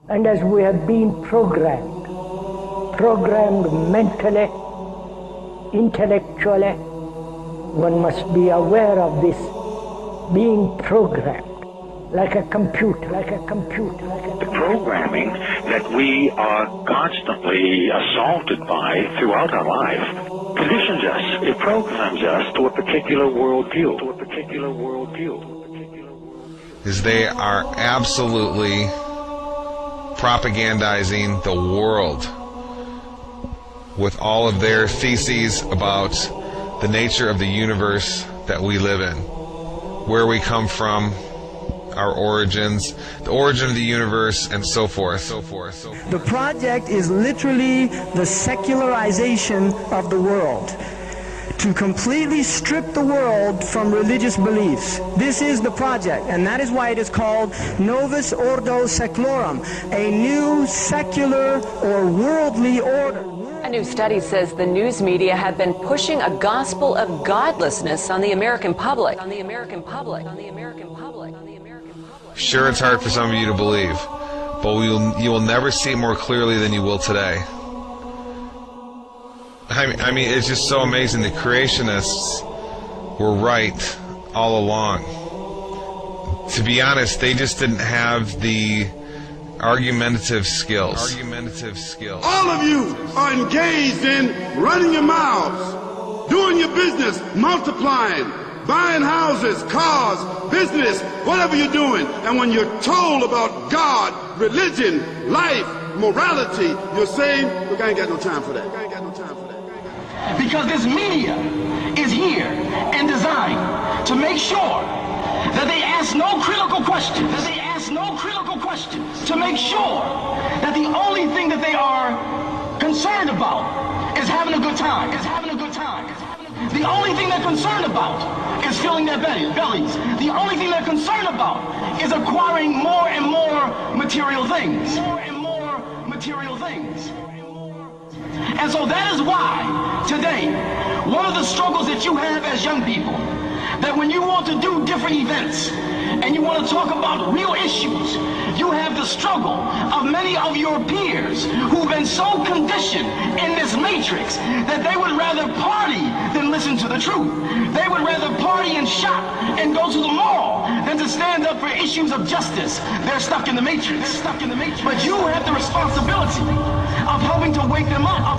And as we have been programmed mentally, intellectually, one must be aware of this being programmed. Like a computer. The programming that we are constantly assaulted by throughout our life conditions us. It programs us to a particular worldview. Is they are absolutely propagandizing the world with all of their theses about the nature of the universe that we live in, where we come from, our origins, the origin of the universe, and so forth. The project is literally the secularization of the world, to completely strip the world from religious beliefs. This is the project, and that is why it is called Novus Ordo Seclorum, a new secular or worldly order. A new study says the news media have been pushing a gospel of godlessness on the American public. Sure, it's hard for some of you to believe, but you will never see it more clearly than you will today. I mean, it's just so amazing. The creationists were right all along. To be honest, they just didn't have the argumentative skills. All of you are engaged in running your mouths, doing your business, multiplying, buying houses, cars, business, whatever you're doing. And when you're told about God, religion, life, morality, you're saying, look, I ain't got no time for that. Because this media is here and designed to make sure that they ask no critical questions. To make sure that the only thing that they are concerned about is having a good time. The only thing they're concerned about is filling their bellies. The only thing they're concerned about is acquiring more and more material things. And so that is why today, one of the struggles that you have as young people, that when you want to do different events and you want to talk about real issues, you have the struggle of many of your peers who've been so conditioned in this matrix that they would rather party than listen to the truth. They would rather party and shop and go to the mall than to stand up for issues of justice. They're stuck in the matrix. But you have the responsibility of helping to wake them up,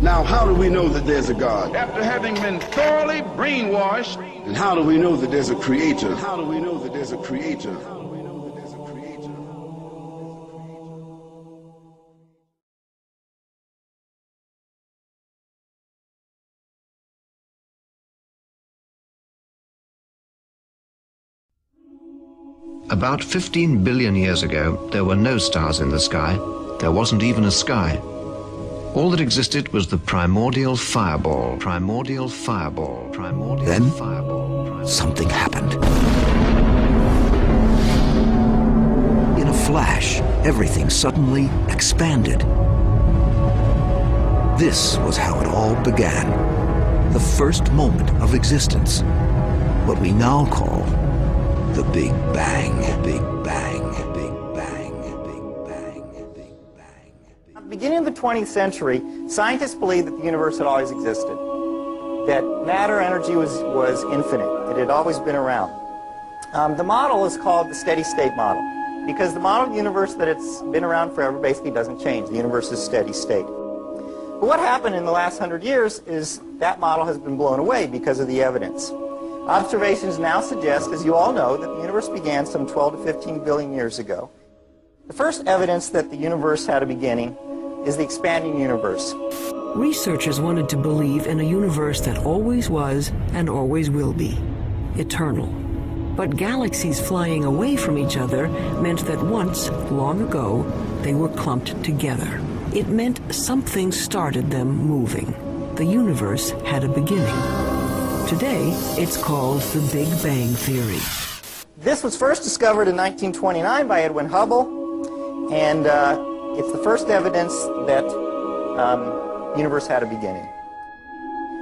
Now, how do we know that there's a God? After having been thoroughly brainwashed. And how do we know that there's a creator? About 15 billion years ago, there were no stars in the sky. There wasn't even a sky. All that existed was the primordial fireball. Then, something happened. In a flash, everything suddenly expanded. This was how it all began. The first moment of existence. What we now call the Big Bang. At the beginning of the 20th century, scientists believed that the universe had always existed, that matter energy was infinite. It had always been around. The model is called the steady state model, because the model of the universe that it's been around forever basically doesn't change. The universe is steady state. But what happened in the last 100 years is that model has been blown away because of the evidence. Observations now suggest, as you all know, that the universe began some 12 to 15 billion years ago. The first evidence that the universe had a beginning is the expanding universe. Researchers wanted to believe in a universe that always was and always will be, eternal. But galaxies flying away from each other meant that once, long ago, they were clumped together. It meant something started them moving. The universe had a beginning. Today, it's called the Big Bang Theory. This was first discovered in 1929 by Edwin Hubble, and it's the first evidence that the universe had a beginning.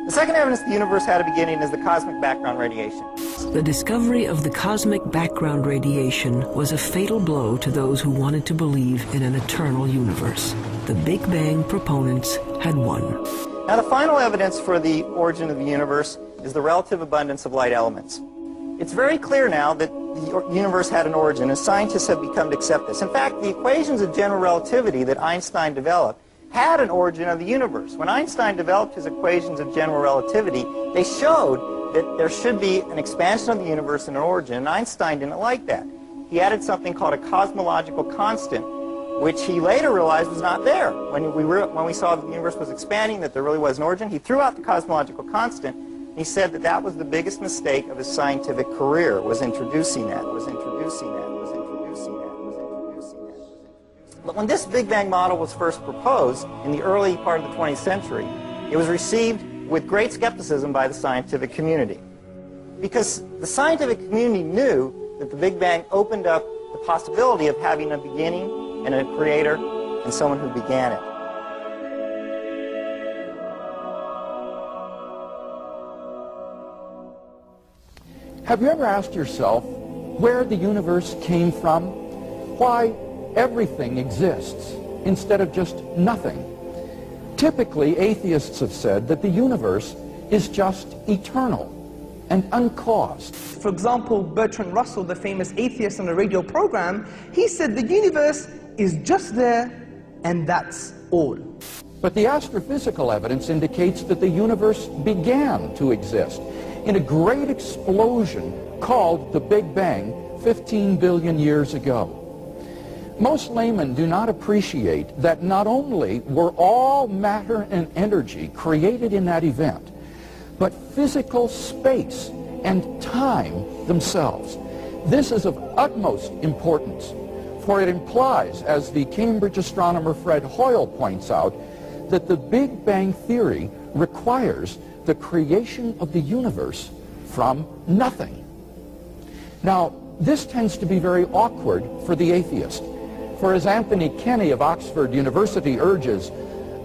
The second evidence the universe had a beginning is the cosmic background radiation. The discovery of the cosmic background radiation was a fatal blow to those who wanted to believe in an eternal universe. The Big Bang proponents had won. Now, the final evidence for the origin of the universe is the relative abundance of light elements. It's very clear now that the universe had an origin, and scientists have become to accept this. In fact, the equations of general relativity that Einstein developed had an origin of the universe. When Einstein developed his equations of general relativity, they showed that there should be an expansion of the universe and an origin, and Einstein didn't like that. He added something called a cosmological constant, which he later realized was not there. When we saw that the universe was expanding, that there really was an origin, he threw out the cosmological constant, and he said that that was the biggest mistake of his scientific career, was introducing that, But when this Big Bang model was first proposed in the early part of the 20th century, it was received with great skepticism by the scientific community. Because the scientific community knew that the Big Bang opened up the possibility of having a beginning and a creator and someone who began it. Have you ever asked yourself where the universe came from? Why everything exists instead of just nothing? Typically, atheists have said that the universe is just eternal and uncaused. For example, Bertrand Russell, the famous atheist on a radio program, he said the universe is just there and that's all. But the astrophysical evidence indicates that the universe began to exist in a great explosion called the Big Bang 15 billion years ago. Most laymen do not appreciate that not only were all matter and energy created in that event, but physical space and time themselves. This is of utmost importance, for it implies, as the Cambridge astronomer Fred Hoyle points out, that the Big Bang theory requires the creation of the universe from nothing. Now, this tends to be very awkward for the atheist. For as Anthony Kenny of Oxford University urges,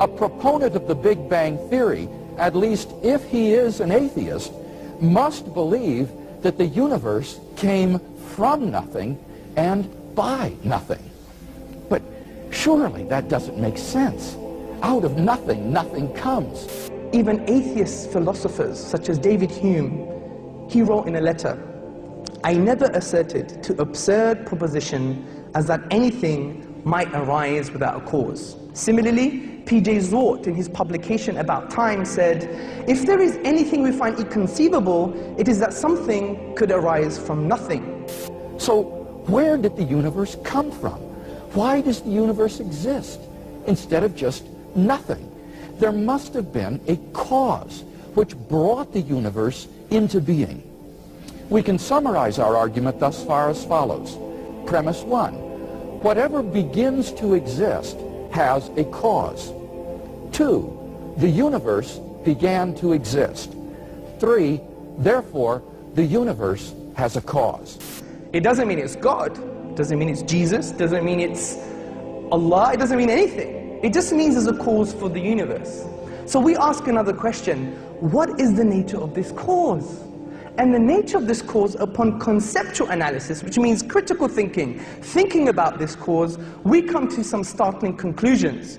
a proponent of the Big Bang theory, at least if he is an atheist, must believe that the universe came from nothing and by nothing. But surely that doesn't make sense. Out of nothing, nothing comes. Even atheist philosophers such as David Hume, he wrote in a letter, "I never asserted to absurd proposition as that anything might arise without a cause." Similarly, P.J. Zwart, in his publication About Time, said, "If there is anything we find inconceivable, it is that something could arise from nothing." So where did the universe come from? Why does the universe exist instead of just nothing? There must have been a cause which brought the universe into being. We can summarize our argument thus far as follows. Premise 1. Whatever begins to exist has a cause. 2. The universe began to exist. 3. Therefore, the universe has a cause. It doesn't mean it's God, doesn't mean it's Jesus, doesn't mean it's Allah, it doesn't mean anything. It just means there's a cause for the universe. So we ask another question, what is the nature of this cause? And the nature of this cause, upon conceptual analysis, which means critical thinking about this cause, we come to some startling conclusions.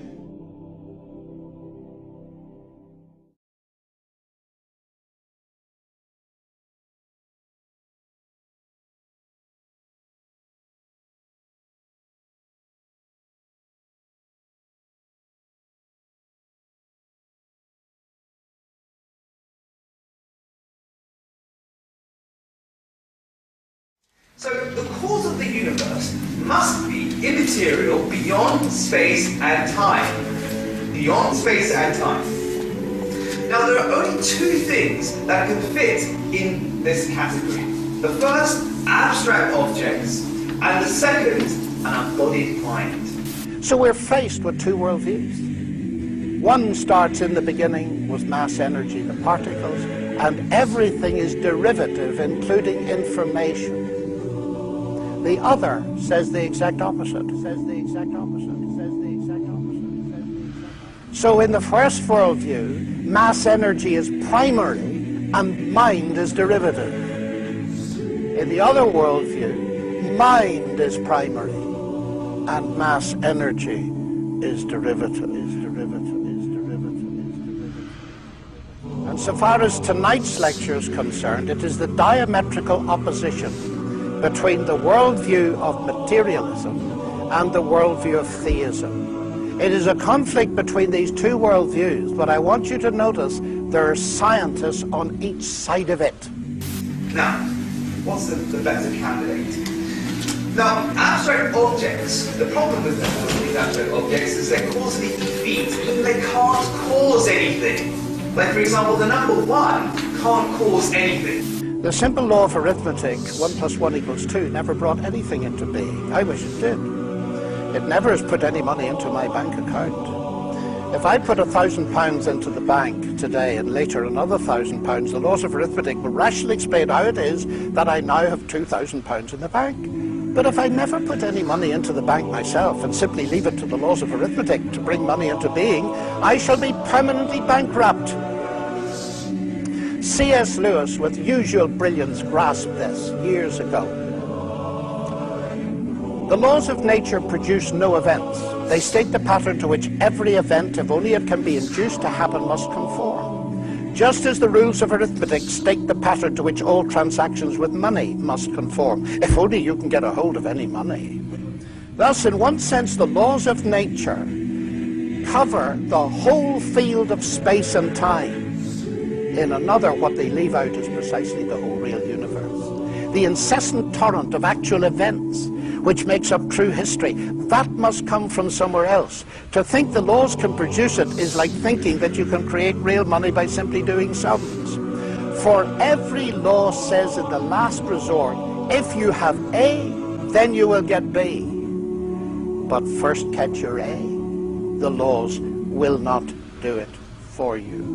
So the cause of the universe must be immaterial beyond space and time. Beyond space and time. Now there are only two things that can fit in this category. The first, abstract objects, and the second, an embodied mind. So we're faced with two worldviews. One starts in the beginning with mass energy, the particles, and everything is derivative, including information. The other says the exact opposite. So in the first worldview, mass energy is primary and mind is derivative. In the other worldview, mind is primary and mass energy is derivative. And so far as tonight's lecture is concerned, it is the diametrical opposition between the worldview of materialism and the worldview of theism. It is a conflict between these two worldviews, but I want you to notice there are scientists on each side of it. Now, what's the better candidate? Now, abstract objects, the problem with these abstract objects is they're causally effete. They can't cause anything. Like, for example, the number 1 can't cause anything. The simple law of arithmetic, 1 + 1 = 2, never brought anything into being. I wish it did. It never has put any money into my bank account. If I put £1,000 into the bank today and later another £1,000, the laws of arithmetic will rationally explain how it is that I now have £2,000 in the bank. But if I never put any money into the bank myself and simply leave it to the laws of arithmetic to bring money into being, I shall be permanently bankrupt. C.S. Lewis, with usual brilliance, grasped this years ago. The laws of nature produce no events. They state the pattern to which every event, if only it can be induced to happen, must conform. Just as the rules of arithmetic state the pattern to which all transactions with money must conform, if only you can get a hold of any money. Thus, in one sense, the laws of nature cover the whole field of space and time. In another, what they leave out is precisely the whole real universe. The incessant torrent of actual events, which makes up true history, that must come from somewhere else. To think the laws can produce it is like thinking that you can create real money by simply doing sums. For every law says in the last resort, if you have A, then you will get B. But first catch your A. The laws will not do it for you.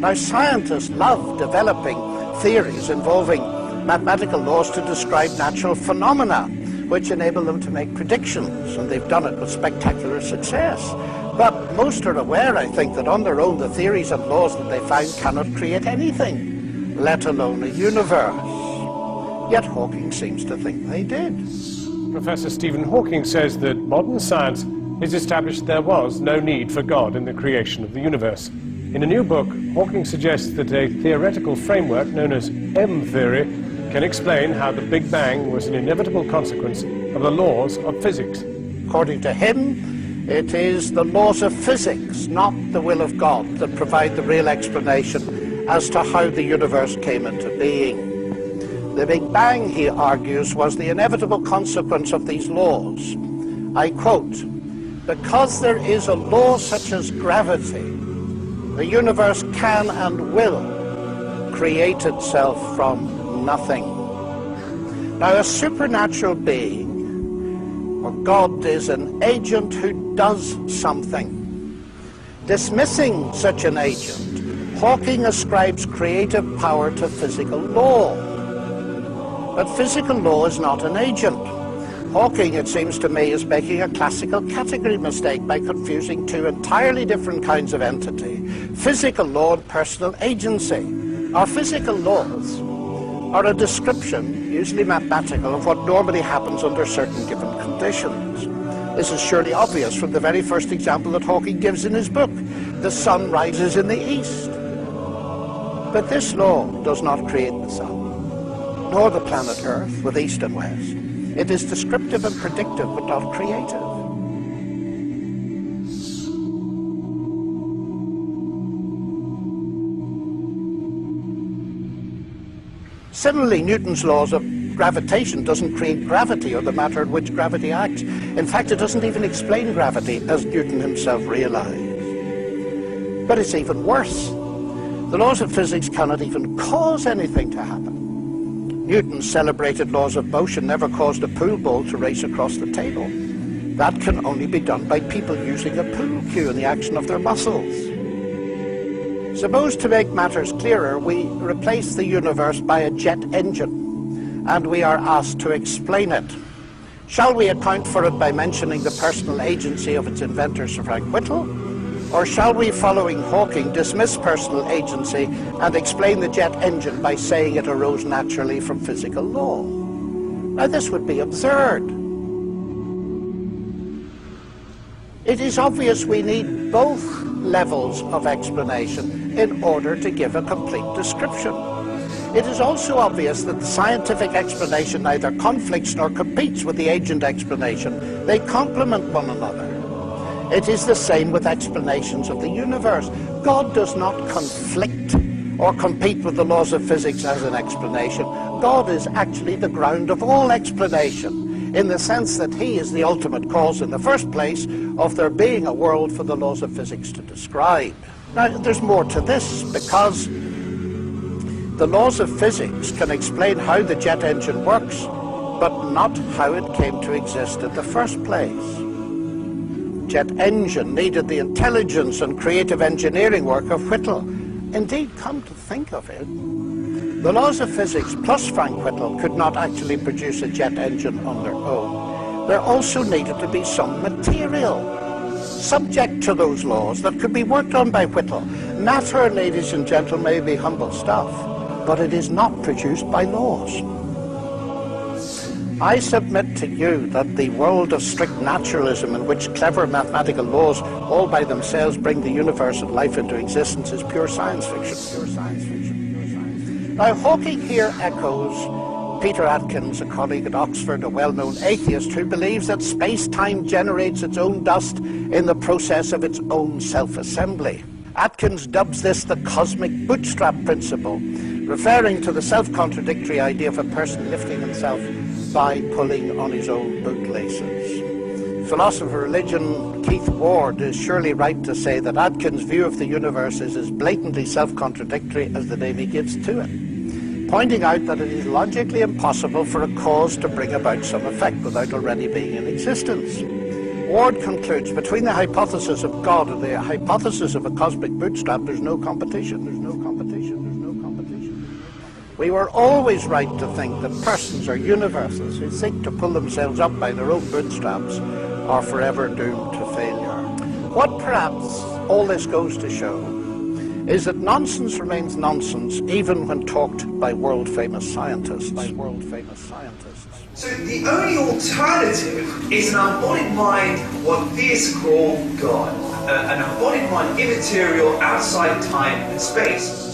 Now, scientists love developing theories involving mathematical laws to describe natural phenomena, which enable them to make predictions, and they've done it with spectacular success. But most are aware, I think, that on their own the theories and laws that they find cannot create anything, let alone a universe. Yet Hawking seems to think they did. Professor Stephen Hawking says that modern science has established there was no need for God in the creation of the universe. In a new book, Hawking suggests that a theoretical framework known as M-theory can explain how the Big Bang was an inevitable consequence of the laws of physics. According to him, it is the laws of physics, not the will of God, that provide the real explanation as to how the universe came into being. The Big Bang, he argues, was the inevitable consequence of these laws. I quote, "Because there is a law such as gravity, the universe can and will create itself from nothing." Now, a supernatural being, or God, is an agent who does something. Dismissing such an agent, Hawking ascribes creative power to physical law. But physical law is not an agent. Hawking, it seems to me, is making a classical category mistake by confusing two entirely different kinds of entity: physical law and personal agency. Our physical laws are a description, usually mathematical, of what normally happens under certain given conditions. This is surely obvious from the very first example that Hawking gives in his book. The sun rises in the east. But this law does not create the sun, nor the planet Earth with east and west. It is descriptive and predictive, but not creative. Similarly, Newton's laws of gravitation doesn't create gravity or the matter in which gravity acts. In fact, it doesn't even explain gravity, as Newton himself realized. But it's even worse. The laws of physics cannot even cause anything to happen. Newton's celebrated laws of motion never caused a pool ball to race across the table. That can only be done by people using a pool cue in the action of their muscles. Suppose, to make matters clearer, we replace the universe by a jet engine, and we are asked to explain it. Shall we account for it by mentioning the personal agency of its inventor, Sir Frank Whittle? Or shall we, following Hawking, dismiss personal agency and explain the jet engine by saying it arose naturally from physical law? Now, this would be absurd. It is obvious we need both levels of explanation in order to give a complete description. It is also obvious that the scientific explanation neither conflicts nor competes with the agent explanation. They complement one another. It is the same with explanations of the universe. God does not conflict or compete with the laws of physics as an explanation. God is actually the ground of all explanation, in the sense that he is the ultimate cause in the first place of there being a world for the laws of physics to describe. Now, there's more to this, because the laws of physics can explain how the jet engine works, but not how it came to exist in the first place. Jet engine needed the intelligence and creative engineering work of Whittle. Indeed, come to think of it, the laws of physics plus Frank Whittle could not actually produce a jet engine on their own. There also needed to be some material subject to those laws that could be worked on by Whittle. Matter, ladies and gentlemen, may be humble stuff, but it is not produced by laws. I submit to you that the world of strict naturalism, in which clever mathematical laws all by themselves bring the universe and life into existence, is pure science fiction. Pure science fiction. Now, Hawking here echoes Peter Atkins, a colleague at Oxford, a well-known atheist who believes that space-time generates its own dust in the process of its own self-assembly. Atkins dubs this the cosmic bootstrap principle, referring to the self-contradictory idea of a person lifting himself by pulling on his own bootlaces. Philosopher of religion Keith Ward is surely right to say that Atkins' view of the universe is as blatantly self-contradictory as the name he gives to it, pointing out that it is logically impossible for a cause to bring about some effect without already being in existence. Ward concludes, between the hypothesis of God and the hypothesis of a cosmic bootstrap, there's no competition. There's no competition. There's no competition. We were always right to think that persons or universes who seek to pull themselves up by their own bootstraps are forever doomed to failure. What perhaps all this goes to show is that nonsense remains nonsense even when talked by world-famous scientists. So the only alternative is an embodied mind, what theists call God. An embodied mind, immaterial, outside time and space.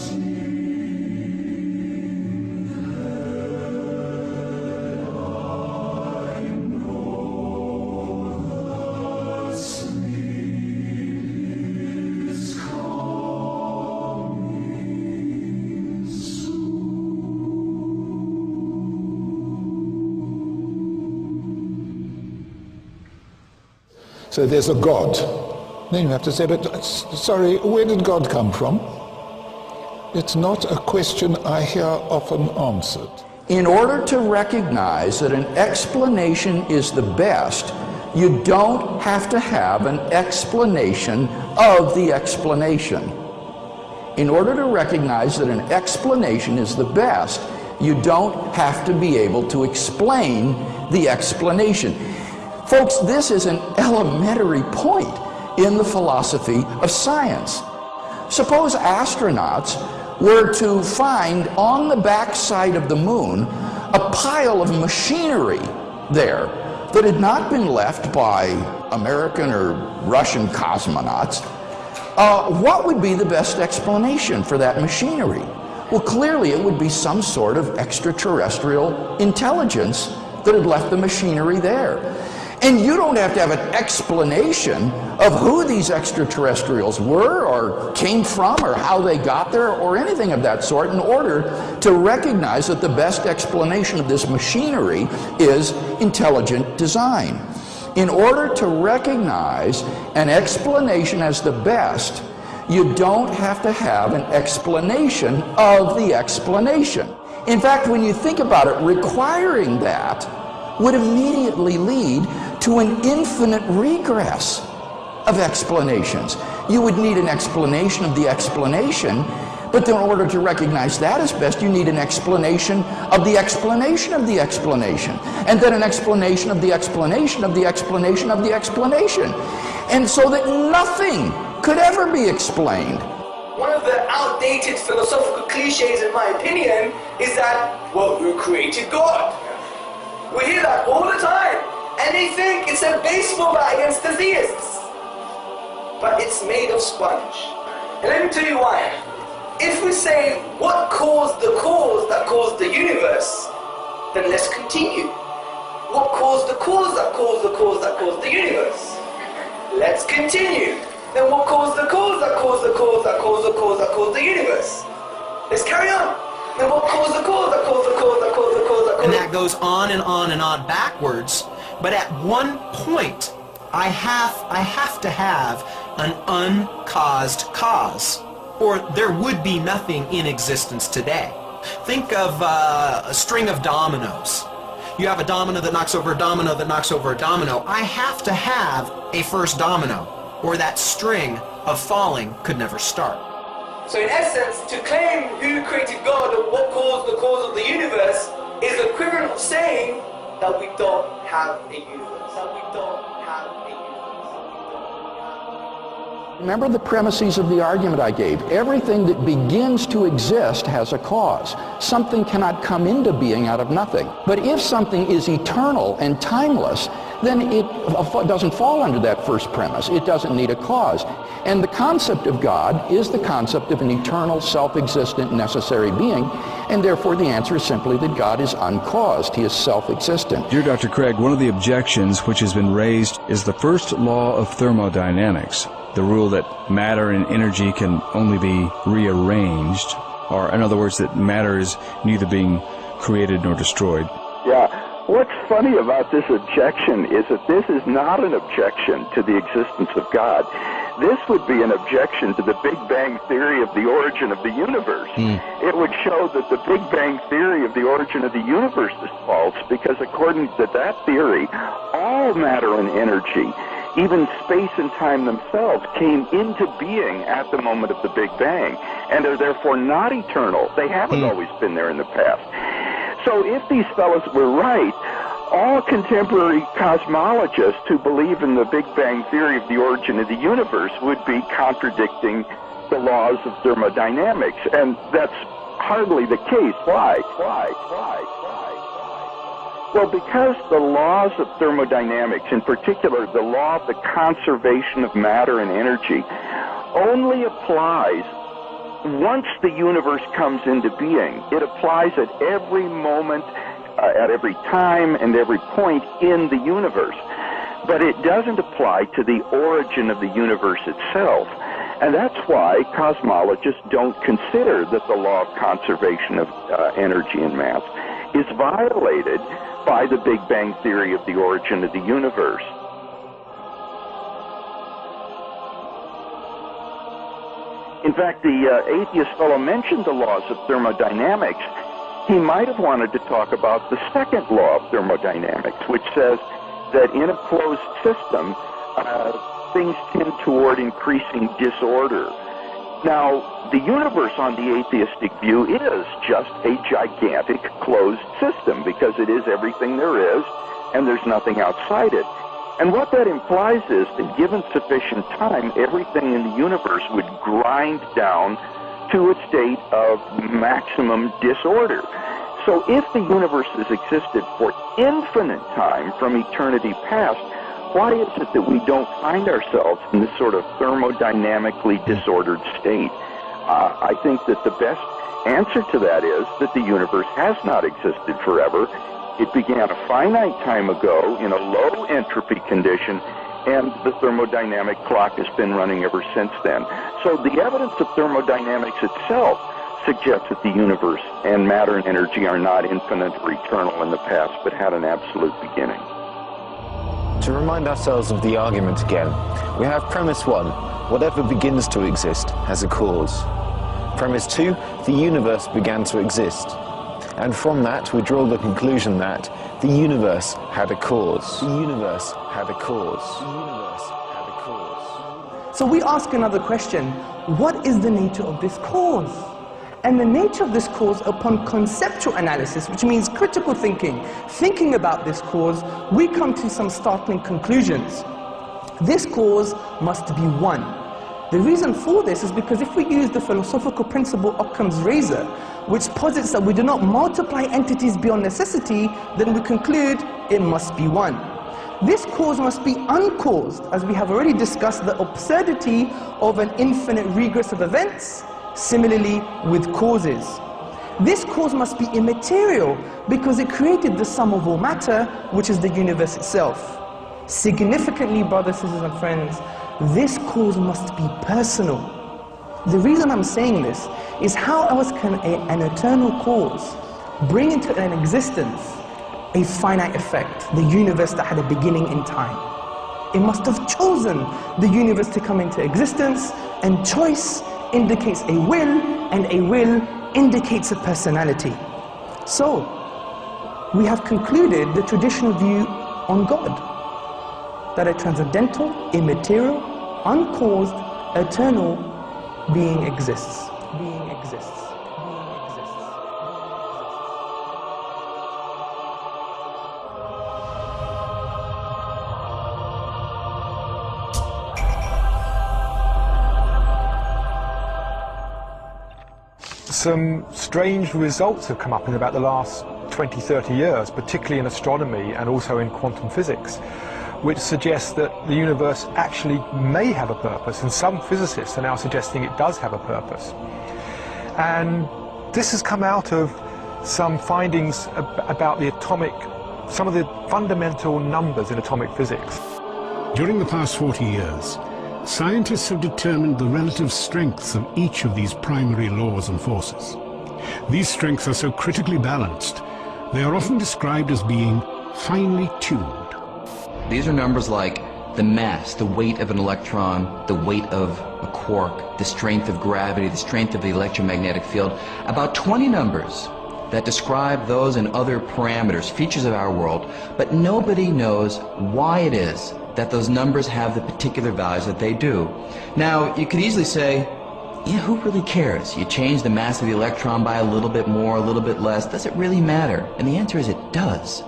So there's a God. Then you have to say, but sorry, where did God come from? It's not a question I hear often answered. In order to recognize that an explanation is the best, you don't have to have an explanation of the explanation. In order to recognize that an explanation is the best, you don't have to be able to explain the explanation. Folks, this is an elementary point in the philosophy of science. Suppose astronauts were to find on the backside of the moon a pile of machinery there that had not been left by American or Russian cosmonauts. What would be the best explanation for that machinery? Well, clearly it would be some sort of extraterrestrial intelligence that had left the machinery there. And you don't have to have an explanation of who these extraterrestrials were or came from or how they got there or anything of that sort in order to recognize that the best explanation of this machinery is intelligent design. In order to recognize an explanation as the best, you don't have to have an explanation of the explanation. In fact, when you think about it, requiring that would immediately lead to an infinite regress of explanations. You would need an explanation of the explanation But in order to recognize that as best, you need an explanation of the explanation of the explanation, and then an explanation of the explanation of the explanation of the explanation. And so that nothing could ever be explained. One of the outdated philosophical cliches, in my opinion, is that, well, who created God? We hear that all the time, and they think it's a baseball bat against the theists. But it's made of sponge. And let me tell you why. If we say, what caused the cause that caused the universe, then let's continue. What caused the cause that caused the cause that caused the universe? Let's continue. Then what caused the cause that caused the cause that caused the cause that caused the universe? Let's carry on. Then what caused the cause that caused the cause that caused the cause that caused? And that goes on and on and on backwards. But at one point, I have to have an uncaused cause, or there would be nothing in existence today. Think of a string of dominoes. You have a domino that knocks over a domino that knocks over a domino. I have to have a first domino, or that string of falling could never start. So in essence, to claim who created God or what caused the cause of the universe is the equivalent of saying that we don't have a universe. That we don't have a universe. Remember the premises of the argument I gave. Everything that begins to exist has a cause. Something cannot come into being out of nothing. But if something is eternal and timeless, then it doesn't fall under that first premise. It doesn't need a cause. And the concept of God is the concept of an eternal, self-existent, necessary being, and therefore the answer is simply that God is uncaused. He is self-existent. Dear Dr. Craig, one of the objections which has been raised is the first law of thermodynamics, the rule that matter and energy can only be rearranged, or in other words, that matter is neither being created nor destroyed. Yeah. What's funny about this objection is that this is not an objection to the existence of God. This would be an objection to the Big Bang theory of the origin of the universe. It would show that the Big Bang theory of the origin of the universe is false, because according to that theory, all matter and energy, even space and time themselves, came into being at the moment of the Big Bang, and are therefore not eternal. They haven't always been there in the past. So if these fellows were right, all contemporary cosmologists who believe in the Big Bang theory of the origin of the universe would be contradicting the laws of thermodynamics, and that's hardly the case. Why? Well, because the laws of thermodynamics, in particular the law of the conservation of matter and energy, only applies once the universe comes into being. It applies at every moment, at every time, and every point in the universe. But it doesn't apply to the origin of the universe itself. And that's why cosmologists don't consider that the law of conservation of energy and mass is violated by the Big Bang theory of the origin of the universe. In fact, the atheist fellow mentioned the laws of thermodynamics. He might have wanted to talk about the second law of thermodynamics, which says that in a closed system, things tend toward increasing disorder. Now, the universe on the atheistic view is just a gigantic closed system, because it is everything there is, and there's nothing outside it. And what that implies is that given sufficient time, everything in the universe would grind down to a state of maximum disorder. So if the universe has existed for infinite time from eternity past, why is it that we don't find ourselves in this sort of thermodynamically disordered state? I think that the best answer to that is that the universe has not existed forever. It began a finite time ago in a low entropy condition, and the thermodynamic clock has been running ever since then. So the evidence of thermodynamics itself suggests that the universe and matter and energy are not infinite or eternal in the past, but had an absolute beginning. To remind ourselves of the argument again, we have premise 1, whatever begins to exist has a cause. Premise 2, the universe began to exist. And from that, we draw the conclusion that the universe had a cause. The universe had a cause. The universe had a cause. So we ask another question. What is the nature of this cause? And the nature of this cause, upon conceptual analysis, which means critical thinking about this cause, we come to some startling conclusions. This cause must be one. The reason for this is because if we use the philosophical principle Occam's razor, which posits that we do not multiply entities beyond necessity, then we conclude it must be one. This cause must be uncaused, as we have already discussed the absurdity of an infinite regress of events, similarly with causes. This cause must be immaterial because it created the sum of all matter, which is the universe itself. Significantly, brothers, sisters and friends, this cause must be personal. The reason I'm saying this is how else can an eternal cause bring into an existence a finite effect, the universe that had a beginning in time? It must have chosen the universe to come into existence, and choice indicates a will, and a will indicates a personality. So, we have concluded the traditional view on God, that a transcendental, immaterial, uncaused, eternal being exists. Some strange results have come up in about the last 20, 30 years, particularly in astronomy and also in quantum physics, which suggests that the universe actually may have a purpose, and some physicists are now suggesting it does have a purpose. And this has come out of some findings about the some of the fundamental numbers in atomic physics. During the past 40 years, scientists have determined the relative strengths of each of these primary laws and forces. These strengths are so critically balanced, they are often described as being finely tuned. These are numbers like the mass, the weight of an electron, the weight of a quark, the strength of gravity, the strength of the electromagnetic field. About 20 numbers that describe those and other parameters, features of our world, but nobody knows why it is that those numbers have the particular values that they do. Now, you could easily say, yeah, who really cares? You change the mass of the electron by a little bit more, a little bit less. Does it really matter? And the answer is it does.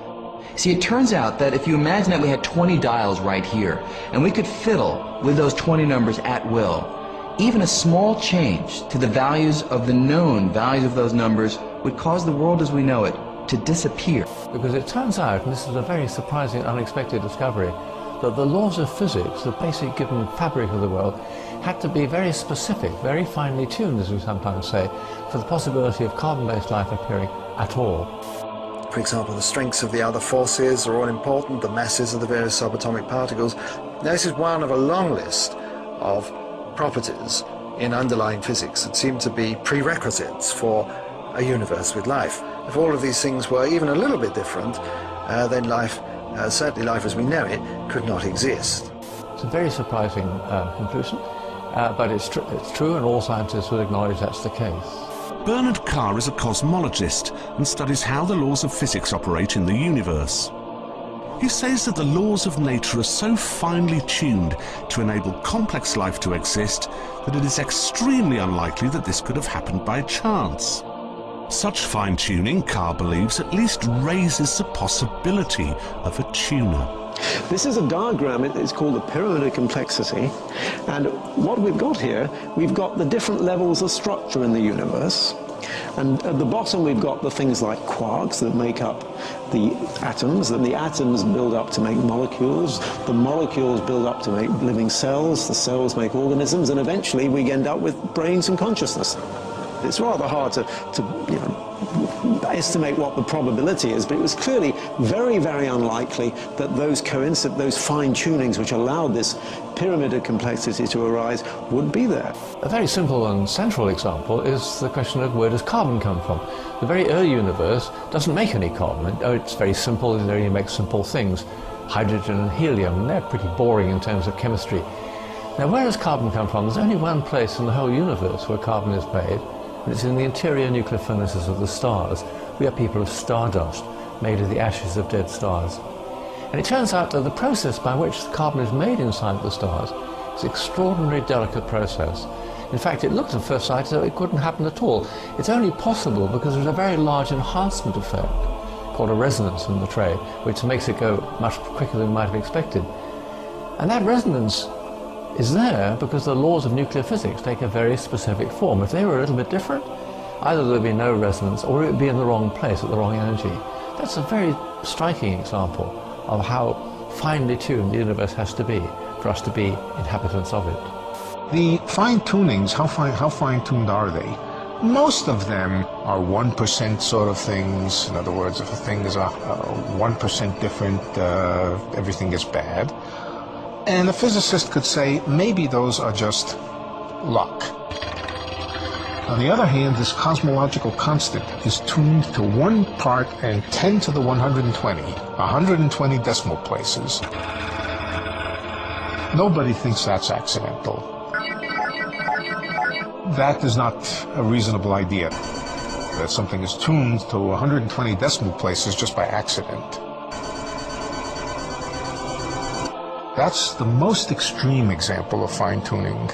See, it turns out that if you imagine that we had 20 dials right here, and we could fiddle with those 20 numbers at will, even a small change to the values of the known values of those numbers would cause the world as we know it to disappear. Because it turns out, and this is a very surprising, unexpected discovery, that the laws of physics, the basic given fabric of the world, had to be very specific, very finely tuned, as we sometimes say, for the possibility of carbon-based life appearing at all. For example, the strengths of the other forces are all important, the masses of the various subatomic particles. Now, this is one of a long list of properties in underlying physics that seem to be prerequisites for a universe with life. If all of these things were even a little bit different, then life, certainly life as we know it, could not exist. It's a very surprising conclusion, but it's true, and all scientists will acknowledge that's the case. Bernard Carr is a cosmologist and studies how the laws of physics operate in the universe. He says that the laws of nature are so finely tuned to enable complex life to exist that it is extremely unlikely that this could have happened by chance. Such fine-tuning, Carr believes, at least raises the possibility of a tuner. This is a diagram, it's called the pyramid of complexity, and what we've got here, we've got the different levels of structure in the universe, and at the bottom we've got the things like quarks that make up the atoms, and the atoms build up to make molecules, the molecules build up to make living cells, the cells make organisms, and eventually we end up with brains and consciousness. It's rather hard to estimate what the probability is, but it was clearly very, very unlikely that those fine-tunings which allowed this pyramid of complexity to arise would be there. A very simple and central example is the question of where does carbon come from? The very early universe doesn't make any carbon. It's very simple, it only makes simple things. Hydrogen and helium, and they're pretty boring in terms of chemistry. Now, where does carbon come from? There's only one place in the whole universe where carbon is made, and it's in the interior nuclear furnaces of the stars. We are people of stardust, made of the ashes of dead stars. And it turns out that the process by which carbon is made inside the stars is an extraordinarily delicate process. In fact, it looks at first sight as though it couldn't happen at all. It's only possible because there's a very large enhancement effect called a resonance in the tray, which makes it go much quicker than we might have expected. And that resonance is there because the laws of nuclear physics take a very specific form. If they were a little bit different, either there would be no resonance or it would be in the wrong place at the wrong energy. That's a very striking example of how finely tuned the universe has to be for us to be inhabitants of it. The fine-tunings, how fine-tuned are they? Most of them are 1% sort of things. In other words, if a thing is 1% different, everything is bad. And a physicist could say, maybe those are just luck. On the other hand, this cosmological constant is tuned to 1 part and 10 to the 120, 120 decimal places. Nobody thinks that's accidental. That is not a reasonable idea, that something is tuned to 120 decimal places just by accident. That's the most extreme example of fine-tuning.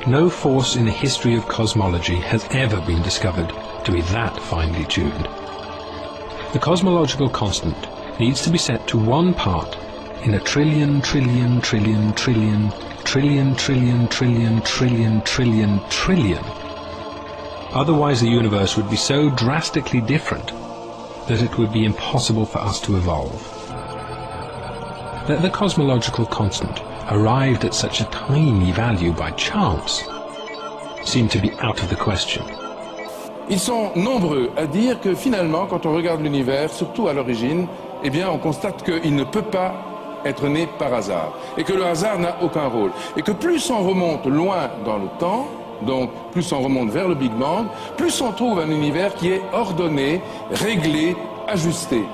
No force in the history of cosmology has ever been discovered to be that finely tuned. The cosmological constant needs to be set to 1 part in a trillion, trillion, trillion, trillion, trillion, trillion, trillion, trillion, trillion, trillion. Otherwise the universe would be so drastically different that it would be impossible for us to evolve. That the cosmological constant arrived at such a tiny value by chance seemed to be out of the question. Ils sont nombreux à dire que finalement, quand on regarde l'univers, surtout à l'origine, eh bien, on constate qu'il ne peut pas être né par hasard, et que le hasard n'a aucun rôle, et que plus on remonte loin dans le temps, donc plus on remonte vers le Big Bang, plus on trouve un univers qui est ordonné, réglé, ajusté.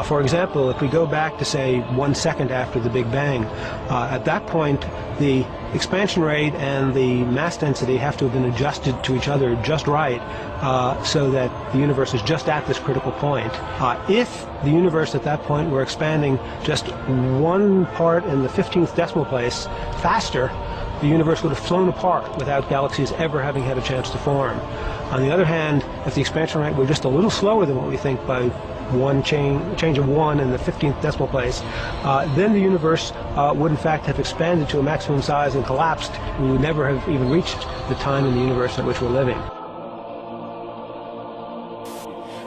For example, if we go back to, say, 1 second after the Big Bang, at that point the expansion rate and the mass density have to have been adjusted to each other just right, so that the universe is just at this critical point. If the universe at that point were expanding just 1 part in the 15th decimal place faster, the universe would have flown apart without galaxies ever having had a chance to form. On the other hand, if the expansion rate were just a little slower than what we think by change of 1 in the 15th decimal place, then the universe would in fact have expanded to a maximum size and collapsed. We would never have even reached the time in the universe at which we're living.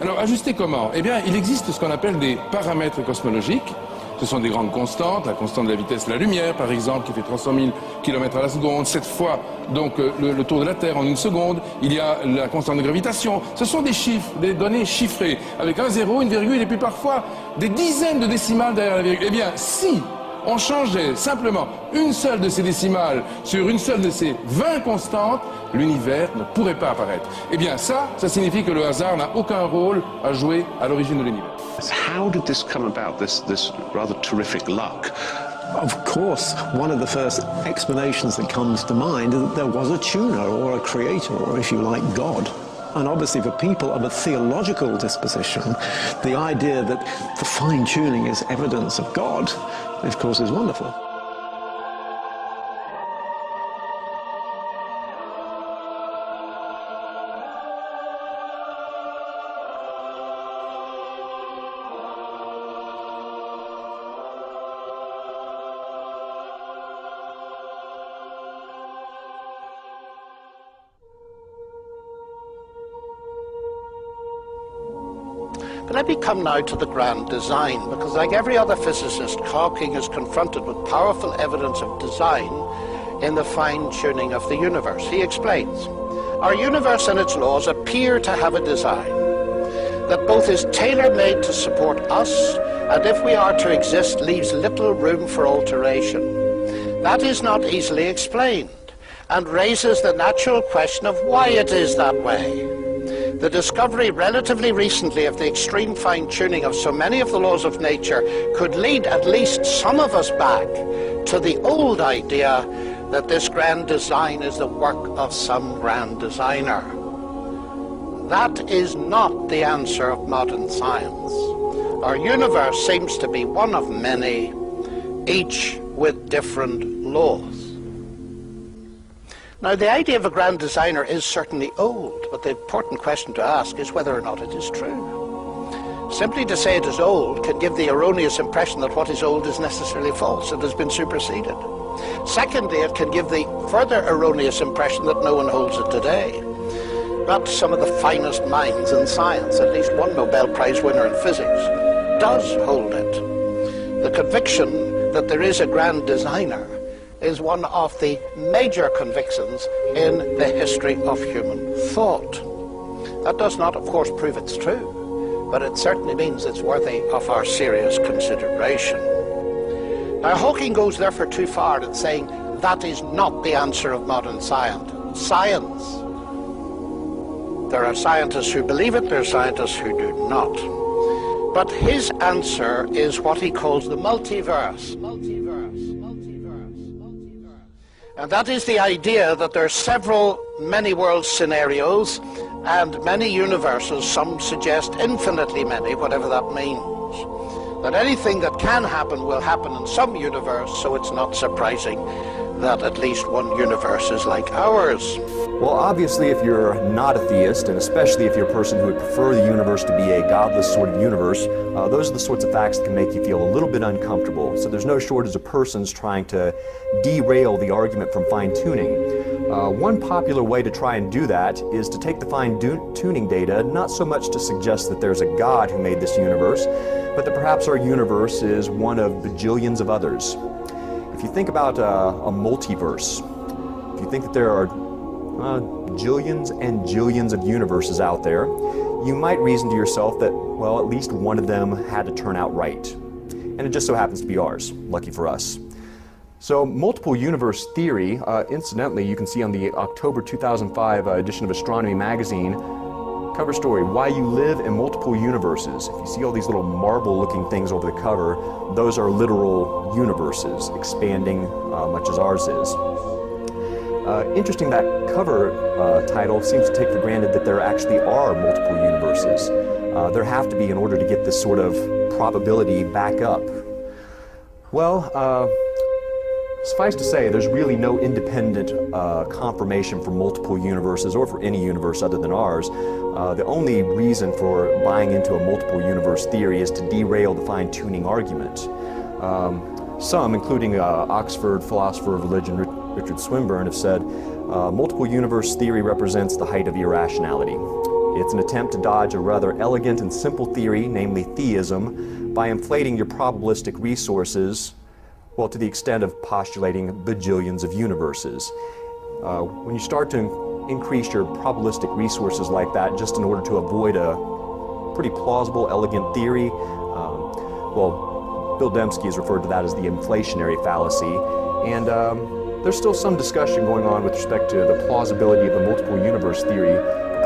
Alors, ajuster comment? Eh bien, il existe ce qu'on appelle des paramètres cosmologiques. Ce sont des grandes constantes, la constante de la vitesse de la lumière, par exemple, qui fait 300 000 km à la seconde, 7 fois donc le tour de la Terre en 1 seconde. Il y a la constante de gravitation. Ce sont des chiffres, des données chiffrées, avec un zéro, une virgule, et puis parfois des dizaines de décimales derrière la virgule. Eh bien, si on changeait simplement une seule de ces décimales sur une seule de ces 20 constantes, l'univers ne pourrait pas apparaître. Eh bien, ça signifie que le hasard n'a aucun rôle à jouer à l'origine de l'univers. How did this come about, this rather terrific luck? Of course, one of the first explanations that comes to mind is that there was a tuner or a creator, or if you like, God. And obviously for people of a theological disposition, the idea that the fine-tuning is evidence of God, of course, is wonderful. But let me come now to the grand design, because like every other physicist, Hawking is confronted with powerful evidence of design in the fine-tuning of the universe. He explains, our universe and its laws appear to have a design that both is tailor-made to support us, and if we are to exist, leaves little room for alteration. That is not easily explained, and raises the natural question of why it is that way. The discovery relatively recently of the extreme fine-tuning of so many of the laws of nature could lead at least some of us back to the old idea that this grand design is the work of some grand designer. That is not the answer of modern science. Our universe seems to be one of many, each with different laws. Now, the idea of a grand designer is certainly old, but the important question to ask is whether or not it is true. Simply to say it is old can give the erroneous impression that what is old is necessarily false. It has been superseded. Secondly, it can give the further erroneous impression that no one holds it today. But some of the finest minds in science, at least one Nobel Prize winner in physics, does hold it. The conviction that there is a grand designer is one of the major convictions in the history of human thought. That does not, of course, prove it's true, but it certainly means it's worthy of our serious consideration. Now, Hawking goes therefore too far in saying that is not the answer of modern science. There are scientists who believe it, there are scientists who do not. But his answer is what he calls the multiverse. And that is the idea that there are several many-world scenarios and many universes, some suggest infinitely many, whatever that means. That anything that can happen will happen in some universe, so it's not surprising that at least one universe is like ours. Well, obviously, if you're not a theist, and especially if you're a person who would prefer the universe to be a godless sort of universe, those are the sorts of facts that can make you feel a little bit uncomfortable. So there's no shortage of persons trying to derail the argument from fine-tuning. One popular way to try and do that is to take the fine-tuning data, not so much to suggest that there's a God who made this universe, but that perhaps our universe is one of bajillions of others. If you think about a multiverse, if you think that there are jillions and jillions of universes out there, you might reason to yourself that, well, at least one of them had to turn out right. And it just so happens to be ours, lucky for us. So multiple universe theory, incidentally, you can see on the October 2005 edition of Astronomy magazine, cover story, Why You Live in Multiple Universes. If you see all these little marble-looking things over the cover, those are literal universes, expanding much as ours is. Interesting, that cover title seems to take for granted that there actually are multiple universes. There have to be in order to get this sort of probability back up. Well, suffice to say, there's really no independent confirmation for multiple universes or for any universe other than ours. The only reason for buying into a multiple universe theory is to derail the fine-tuning argument. Some, including Oxford philosopher of religion Richard Swinburne, have said multiple universe theory represents the height of irrationality. It's an attempt to dodge a rather elegant and simple theory, namely theism, by inflating your probabilistic resources, well, to the extent of postulating bajillions of universes. When you start to increase your probabilistic resources like that just in order to avoid a pretty plausible, elegant theory, well, Bill Dembski has referred to that as the inflationary fallacy, and there's still some discussion going on with respect to the plausibility of the multiple universe theory.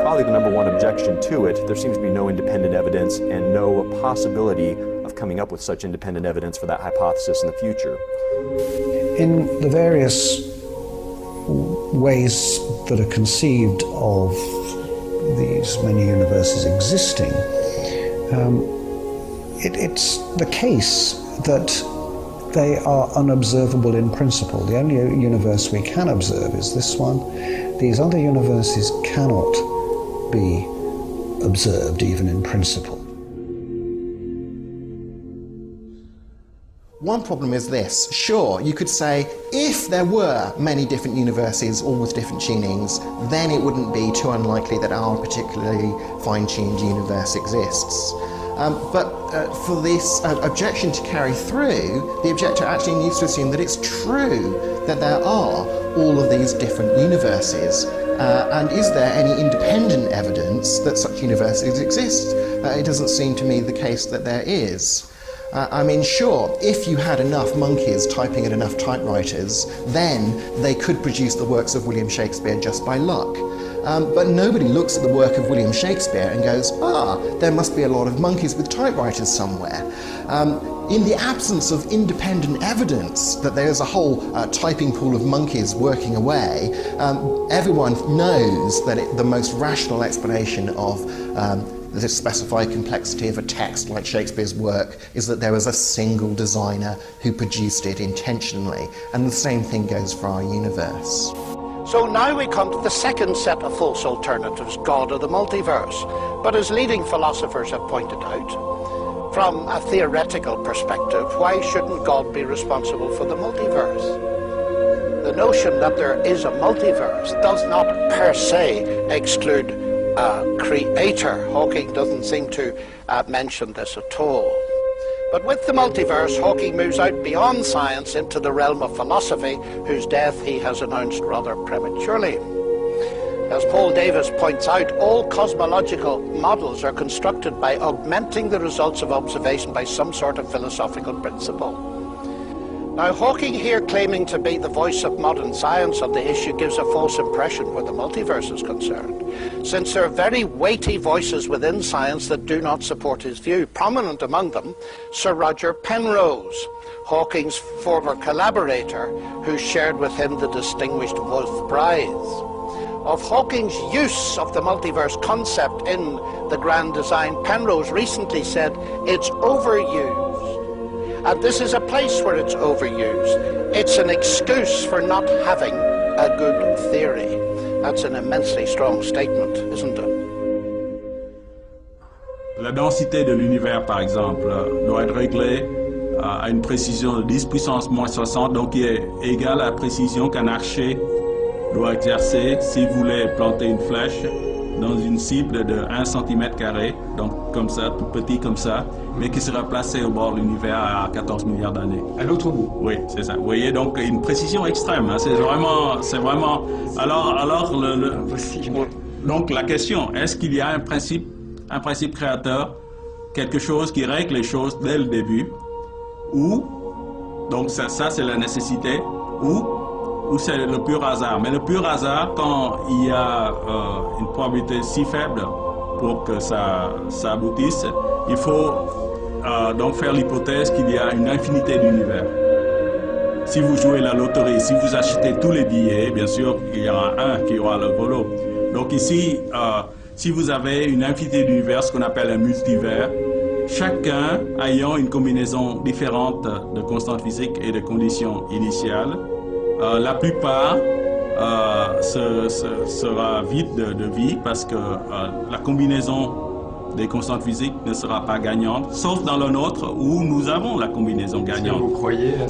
Probably the number one objection to it, there seems to be no independent evidence and no possibility of coming up with such independent evidence for that hypothesis in the future. In the various ways that are conceived of these many universes existing, it's the case that they are unobservable in principle. The only universe we can observe is this one. These other universes cannot be observed even in principle. One problem is this. Sure, you could say if there were many different universes, all with different tunings, then it wouldn't be too unlikely that our particularly fine-tuned universe exists. But for this objection to carry through, the objector actually needs to assume that it's true that there are all of these different universes. And is there any independent evidence that such universes exist? It doesn't seem to me the case that there is. I mean, sure, if you had enough monkeys typing at enough typewriters, then they could produce the works of William Shakespeare just by luck. But nobody looks at the work of William Shakespeare and goes, there must be a lot of monkeys with typewriters somewhere. In the absence of independent evidence that there is a whole typing pool of monkeys working away, everyone knows that the most rational explanation of the specified complexity of a text like Shakespeare's work is that there was a single designer who produced it intentionally, and the same thing goes for our universe. So now we come to the second set of false alternatives, God or the multiverse. But as leading philosophers have pointed out, from a theoretical perspective, why shouldn't God be responsible for the multiverse? The notion that there is a multiverse does not per se exclude a creator. Hawking doesn't seem to mention this at all. But with the multiverse, Hawking moves out beyond science into the realm of philosophy, whose death he has announced rather prematurely. As Paul Davies points out, all cosmological models are constructed by augmenting the results of observation by some sort of philosophical principle. Now, Hawking here claiming to be the voice of modern science on the issue gives a false impression where the multiverse is concerned, since there are very weighty voices within science that do not support his view. Prominent among them, Sir Roger Penrose, Hawking's former collaborator, who shared with him the distinguished Wolf Prize. Of Hawking's use of the multiverse concept in the grand design, Penrose recently said, "It's overused." And this is a place where it's overused. It's an excuse for not having a good theory. That's an immensely strong statement, isn't it? La densité de l'univers, par exemple, doit être réglée à une précision de 10 puissance moins 60, donc qui est égale à la précision qu'un archer doit exercer s'il voulait planter une flèche dans une cible de 1 cm², donc comme ça, tout petit comme ça, mais qui sera placé au bord de l'univers à 14 milliards d'années. À l'autre bout. Oui, c'est ça. Vous voyez, donc une précision extrême. Hein, c'est vraiment. Alors, donc la question, est-ce qu'il y a un principe créateur, quelque chose qui règle les choses dès le début, ou donc ça c'est la nécessité, ou c'est le pur hasard. Mais le pur hasard, quand il y a une probabilité si faible pour que ça aboutisse, il faut donc faire l'hypothèse qu'il y a une infinité d'univers. Si vous jouez la loterie, si vous achetez tous les billets, bien sûr, il y aura un qui aura le volo. Donc ici, si vous avez une infinité d'univers, ce qu'on appelle un multivers, chacun ayant une combinaison différente de constantes physiques et de conditions initiales, la plupart sera vide de vie parce que la combinaison des constantes physiques ne sera pas gagnante, sauf dans le nôtre où nous avons la combinaison gagnante. Est-ce que vous croyez à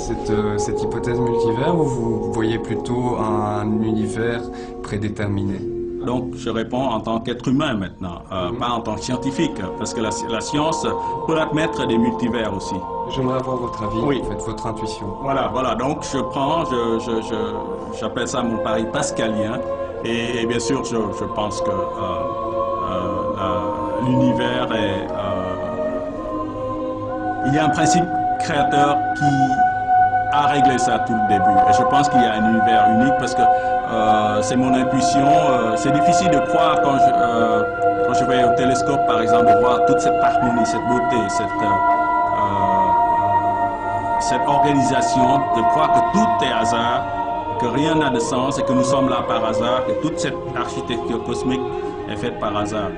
cette hypothèse multivers ou vous voyez plutôt un univers prédéterminé? Donc je réponds en tant qu'être humain maintenant, pas en tant que scientifique, parce que la science peut admettre des multivers aussi. J'aimerais avoir votre avis, oui. En fait, votre intuition. Voilà, donc j'appelle ça mon pari pascalien, et bien sûr je pense que l'univers est... il y a un principe créateur qui a réglé ça tout le début, et je pense qu'il y a un univers unique parce que c'est mon intuition. C'est difficile de croire quand je vais au télescope, par exemple, de voir toute cette harmonie, cette beauté, cette organisation, de croire que tout est hasard, que rien n'a de sens et que nous sommes là par hasard, que toute cette architecture cosmique est faite par hasard.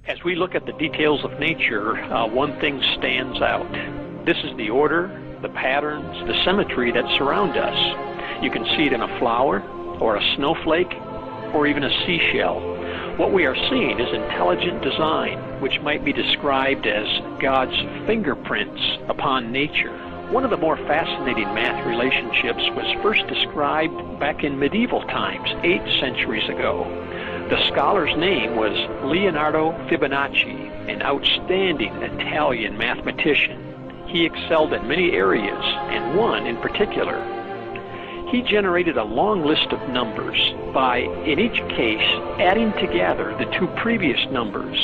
As we look at the details of nature, one thing stands out. This is the order, the patterns, the symmetry that surround us. You can see it in a flower, or a snowflake, or even a seashell. What we are seeing is intelligent design, which might be described as God's fingerprints upon nature. One of the more fascinating math relationships was first described back in medieval times, 8 centuries ago. The scholar's name was Leonardo Fibonacci, an outstanding Italian mathematician. He excelled in many areas, and one in particular. He generated a long list of numbers by, in each case, adding together the two previous numbers.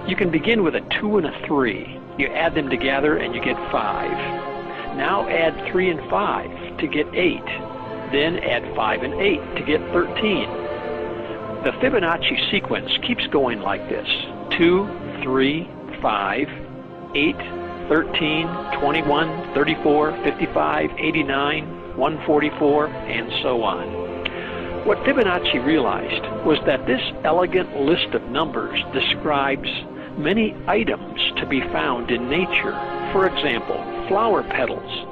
You can begin with a 2 and a 3. You add them together and you get 5. Now add 3 and 5 to get 8. Then add 5 and 8 to get 13. The Fibonacci sequence keeps going like this: 2, 3, 5, 8, 13, 21, 34, 55, 89, 144, and so on. What Fibonacci realized was that this elegant list of numbers describes many items to be found in nature. For example, flower petals.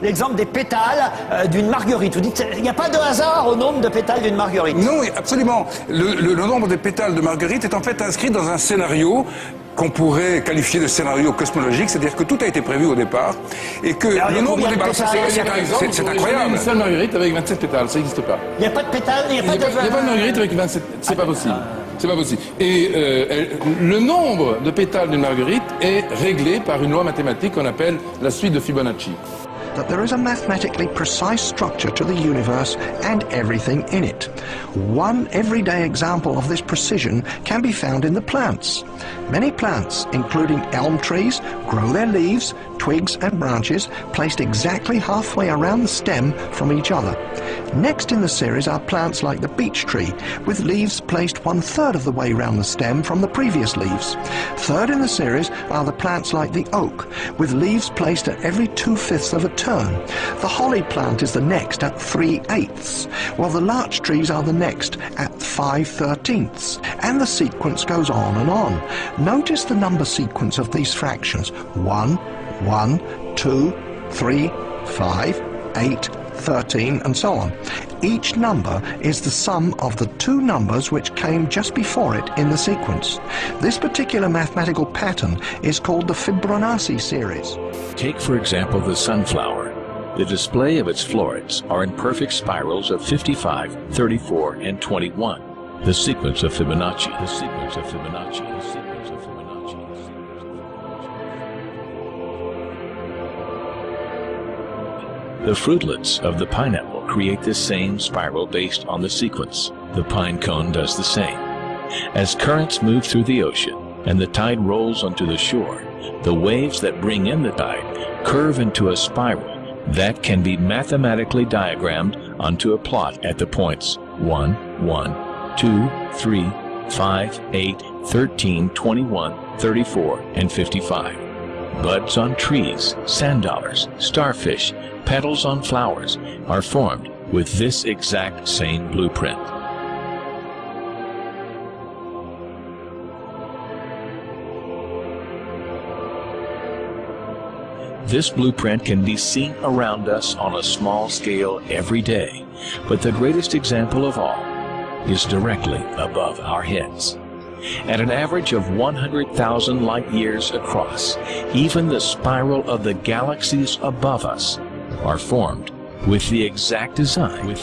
L'exemple des pétales d'une marguerite. Vous dites, il n'y a pas de hasard au nombre de pétales d'une marguerite? Non, absolument. Le nombre des pétales de marguerite est en fait inscrit dans un scénario qu'on pourrait qualifier de scénario cosmologique, c'est-à-dire que tout a été prévu au départ, et que alors, le nombre des pétales, c'est incroyable. Une seule marguerite avec 27 pétales, ça n'existe pas. Il n'y a pas de pétales, il n'y a pas de... Il n'y a pas de marguerite avec 27, c'est pas possible. C'est pas possible. Et le nombre de pétales d'une marguerite est réglé par une loi mathématique qu'on appelle la suite de Fibonacci. That there is a mathematically precise structure to the universe and everything in it. One everyday example of this precision can be found in the plants. Many plants, including elm trees, grow their leaves, twigs and branches placed exactly halfway around the stem from each other. Next in the series are plants like the beech tree, with leaves placed 1/3 of the way round the stem from the previous leaves. Third in the series are the plants like the oak, with leaves placed at every 2/5 of a turn. The holly plant is the next at 3/8, while the larch trees are the next at 5/13, and the sequence goes on and on. Notice the number sequence of these fractions: 1, 1, 2, 3, 5, 8, 13, and so on. Each number is the sum of the two numbers which came just before it in the sequence. This particular mathematical pattern is called the Fibonacci series. Take, for example, the sunflower. The display of its florets are in perfect spirals of 55, 34, and 21. The sequence of Fibonacci. The sequence of Fibonacci. The sequence of Fibonacci. The fruitlets of the pineapple create the same spiral based on the sequence. The pine cone does the same. As currents move through the ocean and the tide rolls onto the shore, the waves that bring in the tide curve into a spiral that can be mathematically diagrammed onto a plot at the points 1, 1, 2, 3, 5, 8, 13, 21, 34, and 55. Buds on trees, sand dollars, starfish, petals on flowers are formed with this exact same blueprint. This blueprint can be seen around us on a small scale every day, but the greatest example of all is directly above our heads. At an average of 100,000 light years across, even the spiral of the galaxies above us are formed with the exact design.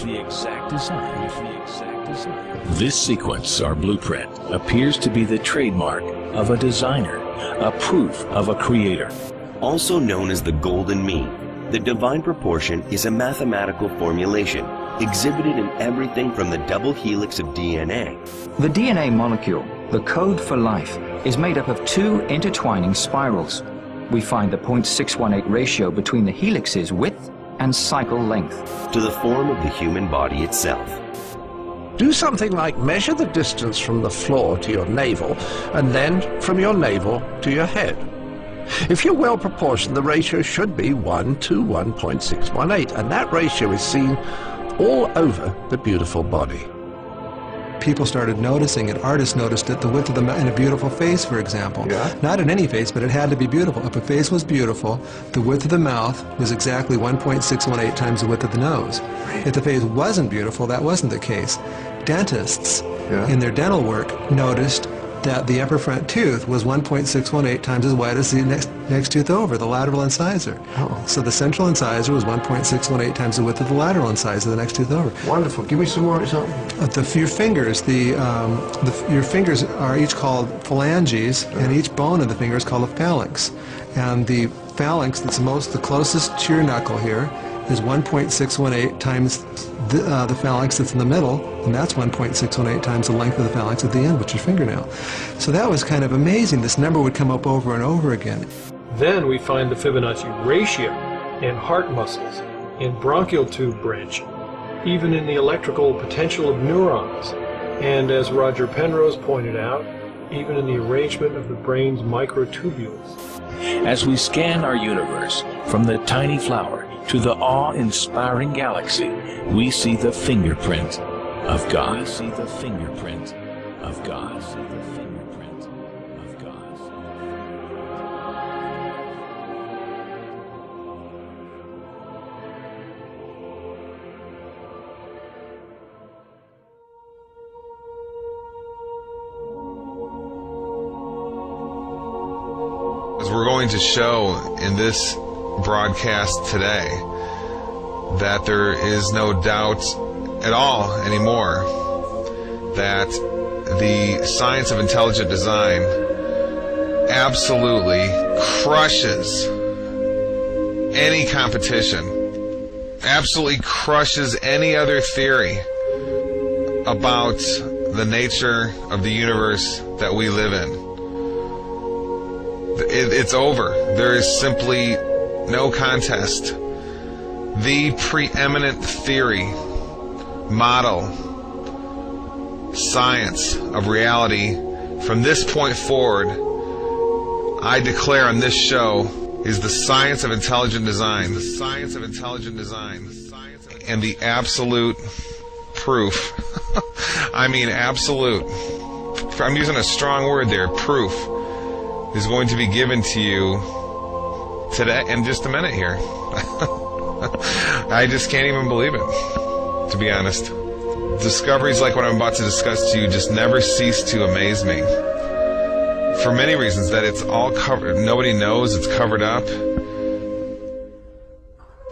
This sequence, or blueprint, appears to be the trademark of a designer, a proof of a creator. Also known as the golden mean, the divine proportion is a mathematical formulation exhibited in everything from the double helix of DNA. The DNA molecule, the code for life, is made up of two intertwining spirals. We find the 0.618 ratio between the helix's width and cycle length. To the form of the human body itself. Do something like measure the distance from the floor to your navel, and then from your navel to your head. If you're well proportioned, the ratio should be 1 to 1.618, and that ratio is seen all over the beautiful body. People started noticing it. Artists noticed it. The width of the mouth in a beautiful face, for example. Yeah. Not in any face, but it had to be beautiful. If a face was beautiful, the width of the mouth was exactly 1.618 times the width of the nose. If the face wasn't beautiful, that wasn't the case. Dentists, in their dental work, noticed that the upper front tooth was 1.618 times as wide as the next tooth over, the lateral incisor. Oh. So the central incisor was 1.618 times the width of the lateral incisor, the next tooth over. Wonderful. Give me some more examples. Your fingers, your fingers are each called phalanges, and each bone of the finger is called a phalanx. And the phalanx that's the closest to your knuckle here is 1.618 times the phalanx that's in the middle, and that's 1.618 times the length of the phalanx at the end, which is fingernail. So that was kind of amazing. This number would come up over and over again. Then we find the Fibonacci ratio in heart muscles, in bronchial tube branching, even in the electrical potential of neurons, and as Roger Penrose pointed out, even in the arrangement of the brain's microtubules. As we scan our universe, from the tiny flower to the awe-inspiring galaxy, we see the fingerprint of God. We see the fingerprint of God. We see the fingerprint of God. As we're going to show in this broadcast today, that there is no doubt at all anymore that the science of intelligent design absolutely crushes any competition, absolutely crushes any other theory about the nature of the universe that we live in. It's over. There is simply no contest. The preeminent theory, model, science of reality from this point forward, I declare on this show, is the science of intelligent design. The science of intelligent design. And the absolute proof, I mean absolute, I'm using a strong word there, proof, is going to be given to you today in just a minute here. I just can't even believe it, to be honest. Discoveries like what I'm about to discuss to you just never cease to amaze me. For many reasons, that it's all covered, nobody knows, it's covered up.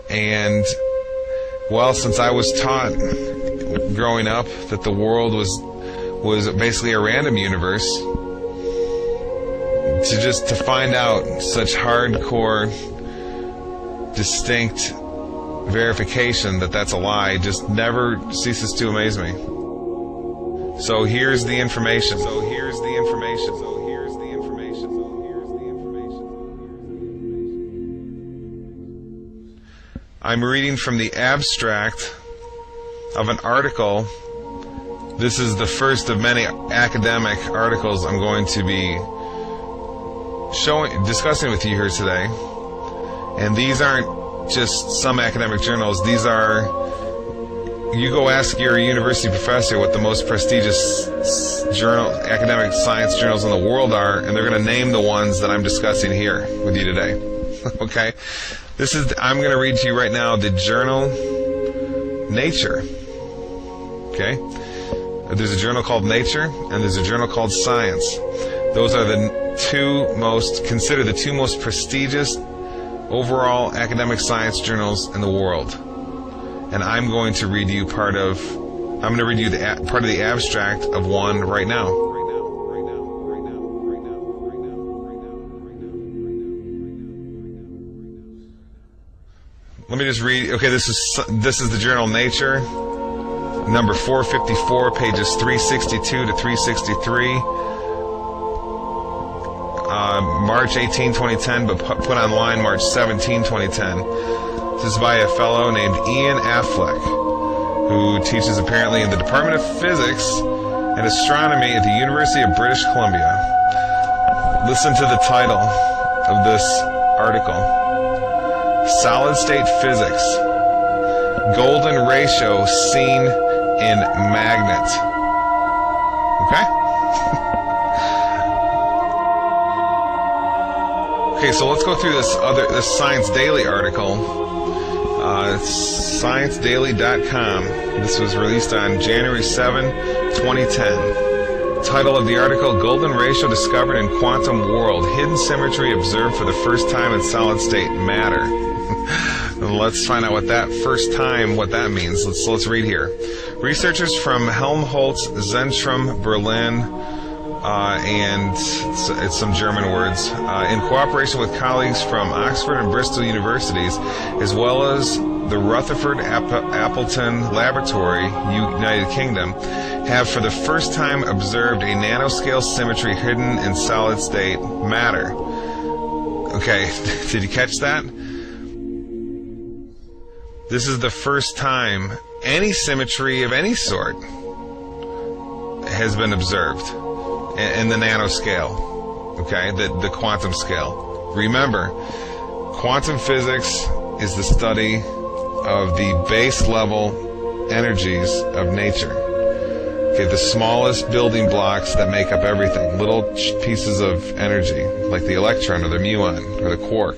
And, well, since I was taught growing up that the world was basically a random universe, to find out such hardcore, distinct verification that that's a lie just never ceases to amaze me. So here's the information. I'm reading from the abstract of an article. This is the first of many academic articles I'm going to be discussing with you here today. And these aren't just some academic journals. These are, you go ask your university professor what the most prestigious academic science journals in the world are, and they're going to name the ones that I'm discussing here with you today. Okay? I'm going to read to you right now the journal Nature. Okay? There's a journal called Nature, and there's a journal called Science. Those are considered the two most prestigious overall academic science journals in the world. And I'm going to read you part of the abstract of one right now. Let me just read. Okay, this is the journal Nature, number 454, pages 362 to 363. March 18, 2010, but put online March 17, 2010. This is by a fellow named Ian Affleck, who teaches apparently in the Department of Physics and Astronomy at the University of British Columbia. Listen to the title of this article. Solid State Physics. Golden Ratio Seen in Magnet. Okay? Okay, so let's go through this Science Daily article. ScienceDaily.com. This was released on January 7, 2010. Title of the article, Golden Ratio Discovered in Quantum World. Hidden Symmetry Observed for the First Time in Solid State Matter. Let's find out what that means. Let's read here. Researchers from Helmholtz Zentrum Berlin, and it's some German words, in cooperation with colleagues from Oxford and Bristol universities, as well as the Rutherford Appleton Laboratory, United Kingdom, have for the first time observed a nanoscale symmetry hidden in solid-state matter. Okay, did you catch that? This is the first time any symmetry of any sort has been observed in the nanoscale, okay, the quantum scale. Remember, quantum physics is the study of the base level energies of nature. Okay, the smallest building blocks that make up everything, little pieces of energy, like the electron or the muon or the quark.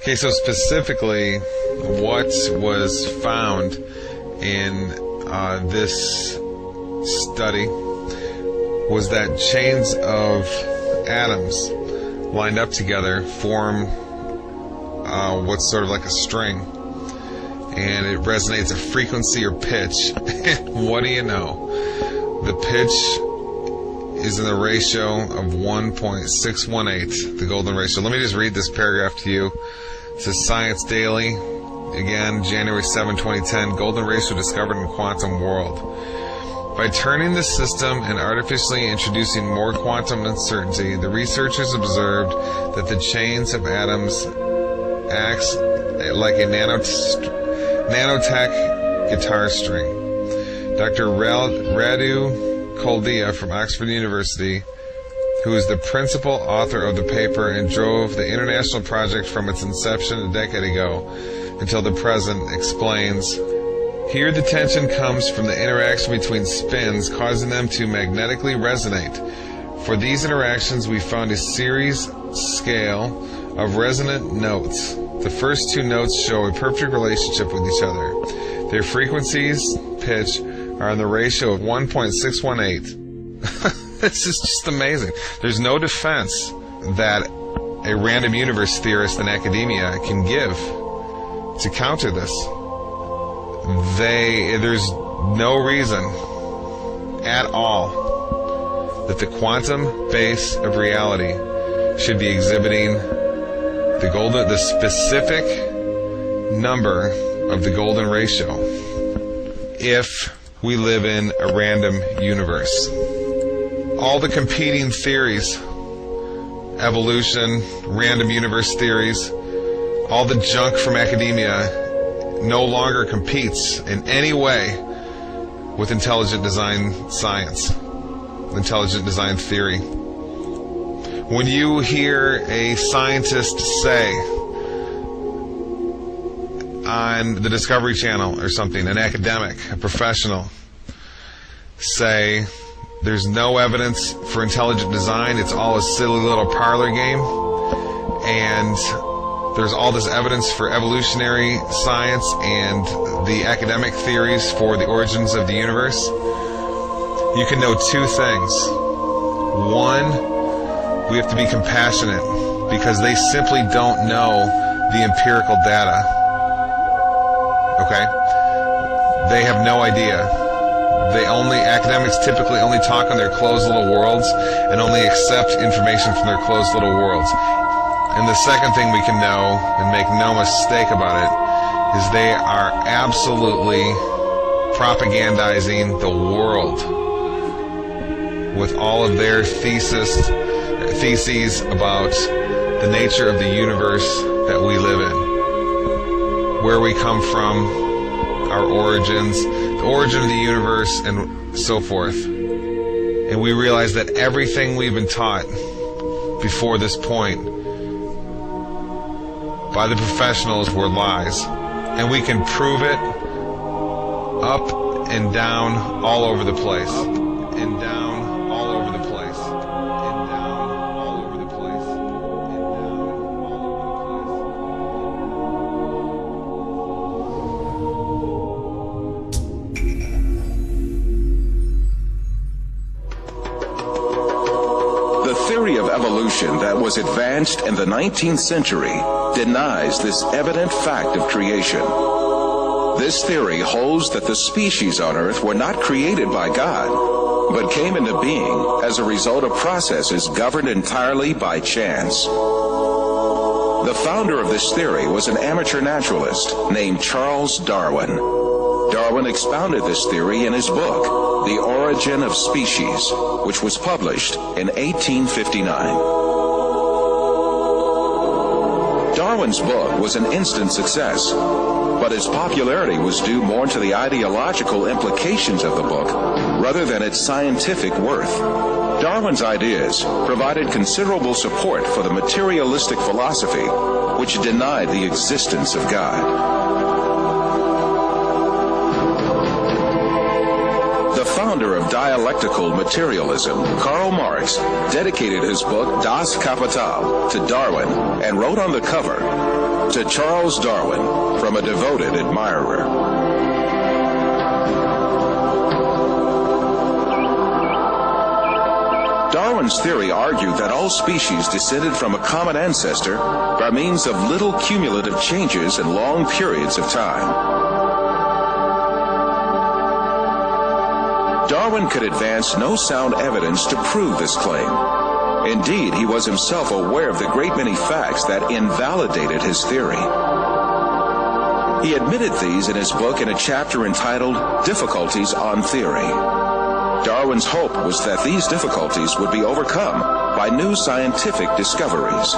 Okay, so specifically, what was found in this study was that chains of atoms lined up together form what's sort of like a string, and it resonates at frequency or pitch. What do you know? The pitch is in the ratio of 1.618, the golden ratio. Let me just read this paragraph to you. It says, Science Daily, again, January 7, 2010, golden ratio discovered in quantum world. By turning the system and artificially introducing more quantum uncertainty, the researchers observed that the chains of atoms acts like a nanotech guitar string. Dr. Radu Koldia from Oxford University, who is the principal author of the paper and drove the international project from its inception a decade ago until the present, explains, here the tension comes from the interaction between spins, causing them to magnetically resonate. For these interactions, we found a series scale of resonant notes. The first two notes show a perfect relationship with each other. Their frequencies, pitch, are in the ratio of 1.618. This is just amazing. There's no defense that a random universe theorist in academia can give to counter this. There's no reason at all that the quantum base of reality should be exhibiting the specific number of the golden ratio if we live in a random universe. All the competing theories, evolution, random universe theories, all the junk from academia no longer competes in any way with intelligent design science, intelligent design theory. When you hear a scientist say on the Discovery Channel or something, an academic, a professional, say there's no evidence for intelligent design, it's all a silly little parlor game, and there's all this evidence for evolutionary science and the academic theories for the origins of the universe, you can know two things. One, we have to be compassionate because they simply don't know the empirical data. Okay? They have no idea. Academics typically only talk on their closed little worlds and only accept information from their closed little worlds. And the second thing we can know, and make no mistake about it, is they are absolutely propagandizing the world with all of their theses about the nature of the universe that we live in, where we come from, our origins, the origin of the universe, and so forth. And we realize that everything we've been taught before this point by the professionals were lies. And we can prove it up and down all over the place. Up and down all over the place. And down all over the place. And down all over the place. The theory of evolution that was advanced in the 19th century denies this evident fact of creation. This theory holds that the species on Earth were not created by God, but came into being as a result of processes governed entirely by chance. The founder of this theory was an amateur naturalist named Charles Darwin. Darwin expounded this theory in his book, The Origin of Species, which was published in 1859. Darwin's book was an instant success, but its popularity was due more to the ideological implications of the book rather than its scientific worth. Darwin's ideas provided considerable support for the materialistic philosophy, which denied the existence of God. The founder of dialectical materialism, Karl Marx, dedicated his book Das Kapital to Darwin and wrote on the cover, "To Charles Darwin, from a devoted admirer." Darwin's theory argued that all species descended from a common ancestor by means of little cumulative changes in long periods of time. Darwin could advance no sound evidence to prove this claim. Indeed, he was himself aware of the great many facts that invalidated his theory. He admitted these in his book in a chapter entitled Difficulties on Theory. Darwin's hope was that these difficulties would be overcome by new scientific discoveries.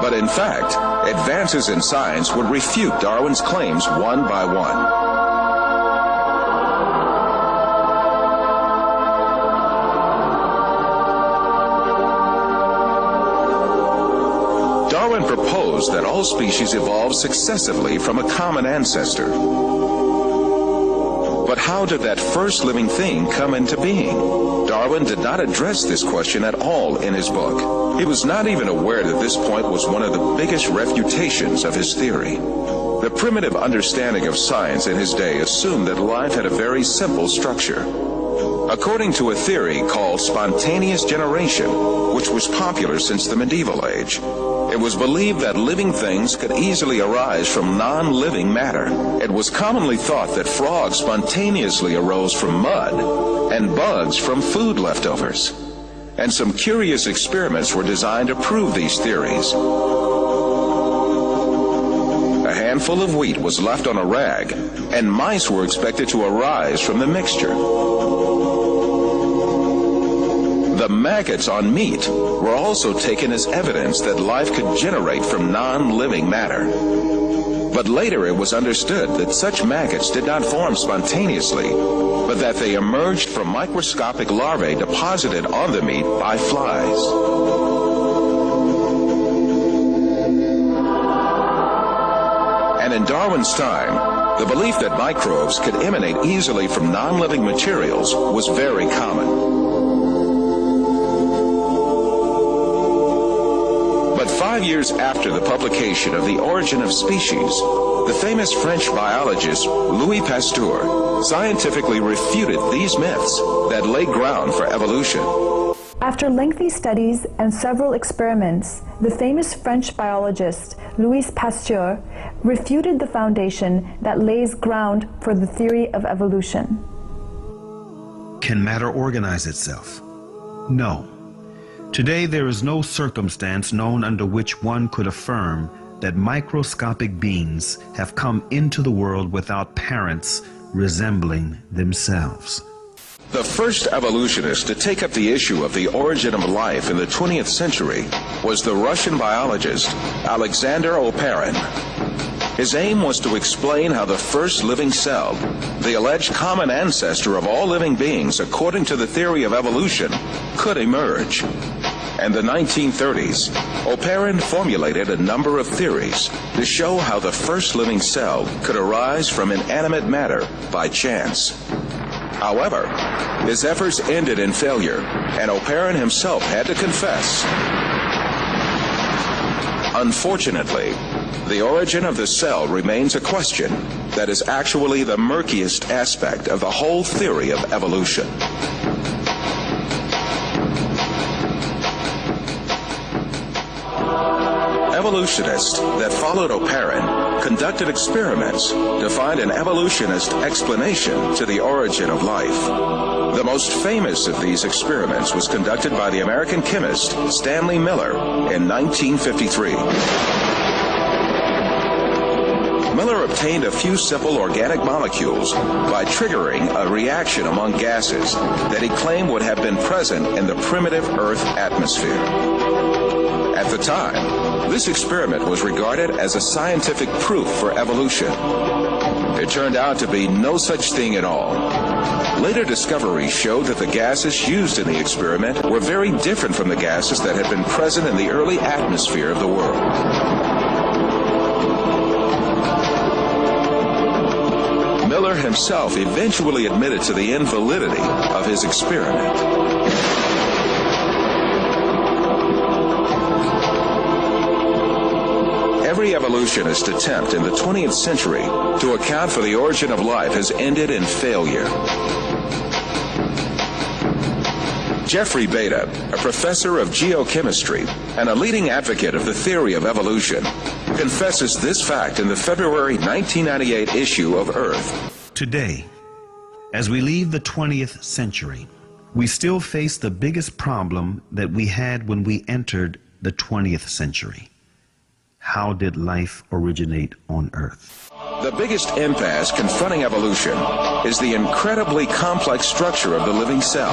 But in fact, advances in science would refute Darwin's claims one by one. Darwin proposed that all species evolved successively from a common ancestor. But how did that first living thing come into being? Darwin did not address this question at all in his book. He was not even aware that this point was one of the biggest refutations of his theory. The primitive understanding of science in his day assumed that life had a very simple structure. According to a theory called spontaneous generation, which was popular since the medieval age, it was believed that living things could easily arise from non-living matter. It was commonly thought that frogs spontaneously arose from mud and bugs from food leftovers. And some curious experiments were designed to prove these theories. A handful of wheat was left on a rag, and mice were expected to arise from the mixture. The maggots on meat were also taken as evidence that life could generate from non-living matter. But later it was understood that such maggots did not form spontaneously, but that they emerged from microscopic larvae deposited on the meat by flies. And in Darwin's time, the belief that microbes could emanate easily from non-living materials was very common. But 5 years after the publication of The Origin of Species, the famous French biologist Louis Pasteur scientifically refuted these myths that lay ground for evolution. After lengthy studies and several experiments, the famous French biologist Louis Pasteur refuted the foundation that lays ground for the theory of evolution. Can matter organize itself? No. Today there is no circumstance known under which one could affirm that microscopic beings have come into the world without parents resembling themselves. The first evolutionist to take up the issue of the origin of life in the 20th century was the Russian biologist Alexander Oparin. His aim was to explain how the first living cell, the alleged common ancestor of all living beings according to the theory of evolution, could emerge. In the 1930s, Oparin formulated a number of theories to show how the first living cell could arise from inanimate matter by chance. However, his efforts ended in failure, and Oparin himself had to confess. Unfortunately, the origin of the cell remains a question that is actually the murkiest aspect of the whole theory of evolution. Evolutionists that followed Oparin conducted experiments to find an evolutionist explanation to the origin of life. The most famous of these experiments was conducted by the American chemist Stanley Miller in 1953. Miller obtained a few simple organic molecules by triggering a reaction among gases that he claimed would have been present in the primitive Earth atmosphere. At the time, this experiment was regarded as a scientific proof for evolution. It turned out to be no such thing at all. Later discoveries showed that the gases used in the experiment were very different from the gases that had been present in the early atmosphere of the world. Miller himself eventually admitted to the invalidity of his experiment. Every evolutionist attempt in the 20th century to account for the origin of life has ended in failure. Jeffrey Beta, a professor of geochemistry and a leading advocate of the theory of evolution, confesses this fact in the February 1998 issue of Earth. Today, as we leave the 20th century, we still face the biggest problem that we had when we entered the 20th century. How did life originate on Earth? The biggest impasse confronting evolution is the incredibly complex structure of the living cell.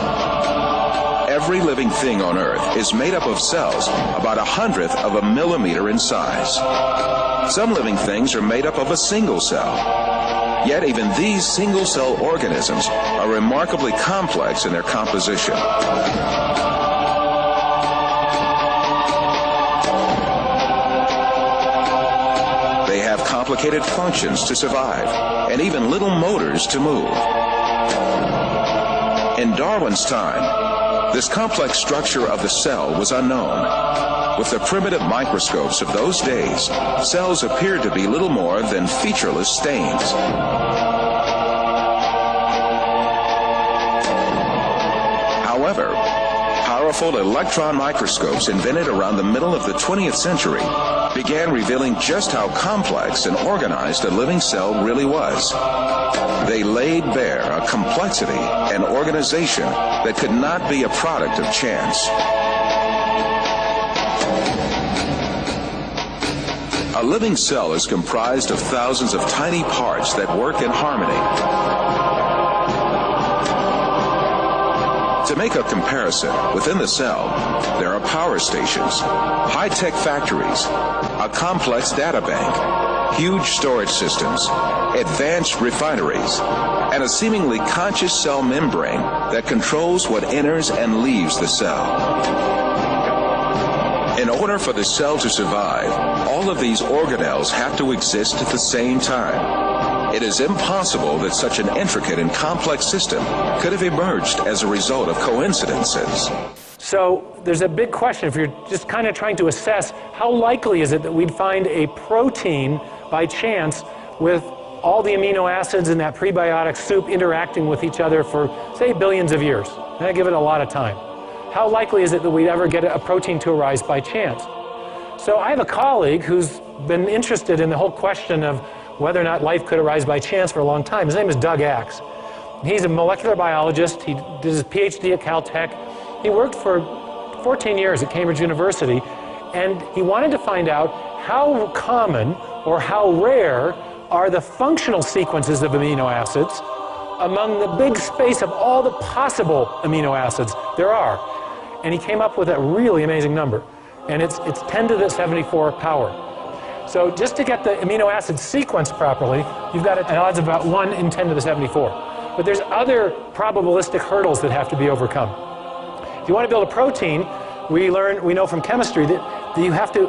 Every living thing on Earth is made up of cells about 1/100th of a millimeter in size. Some living things are made up of a single cell. Yet even these single-cell organisms are remarkably complex in their composition. They have complicated functions to survive, and even little motors to move. In Darwin's time, this complex structure of the cell was unknown. With the primitive microscopes of those days, cells appeared to be little more than featureless stains. However, powerful electron microscopes invented around the middle of the 20th century began revealing just how complex and organized a living cell really was. They laid bare a complexity and organization that could not be a product of chance. A living cell is comprised of thousands of tiny parts that work in harmony. To make a comparison, within the cell, there are power stations, high-tech factories, a complex data bank, huge storage systems, advanced refineries, and a seemingly conscious cell membrane that controls what enters and leaves the cell. In order for the cell to survive, all of these organelles have to exist at the same time. It is impossible that such an intricate and complex system could have emerged as a result of coincidences. So there's a big question if you're just kind of trying to assess how likely is it that we'd find a protein by chance with all the amino acids in that prebiotic soup interacting with each other for, say, billions of years. And I give it a lot of time. How likely is it that we'd ever get a protein to arise by chance? So I have a colleague who's been interested in the whole question of whether or not life could arise by chance for a long time. His name is Doug Axe. He's a molecular biologist. He did his PhD at Caltech. He worked for 14 years at Cambridge University, and he wanted to find out how common or how rare are the functional sequences of amino acids among the big space of all the possible amino acids there are. And he came up with a really amazing number, and it's 10 to the 74 power. So just to get the amino acid sequence properly, you've got an odds of about 1 in 10 to the 74. But there's other probabilistic hurdles that have to be overcome. If you want to build a protein, we know from chemistry that you have to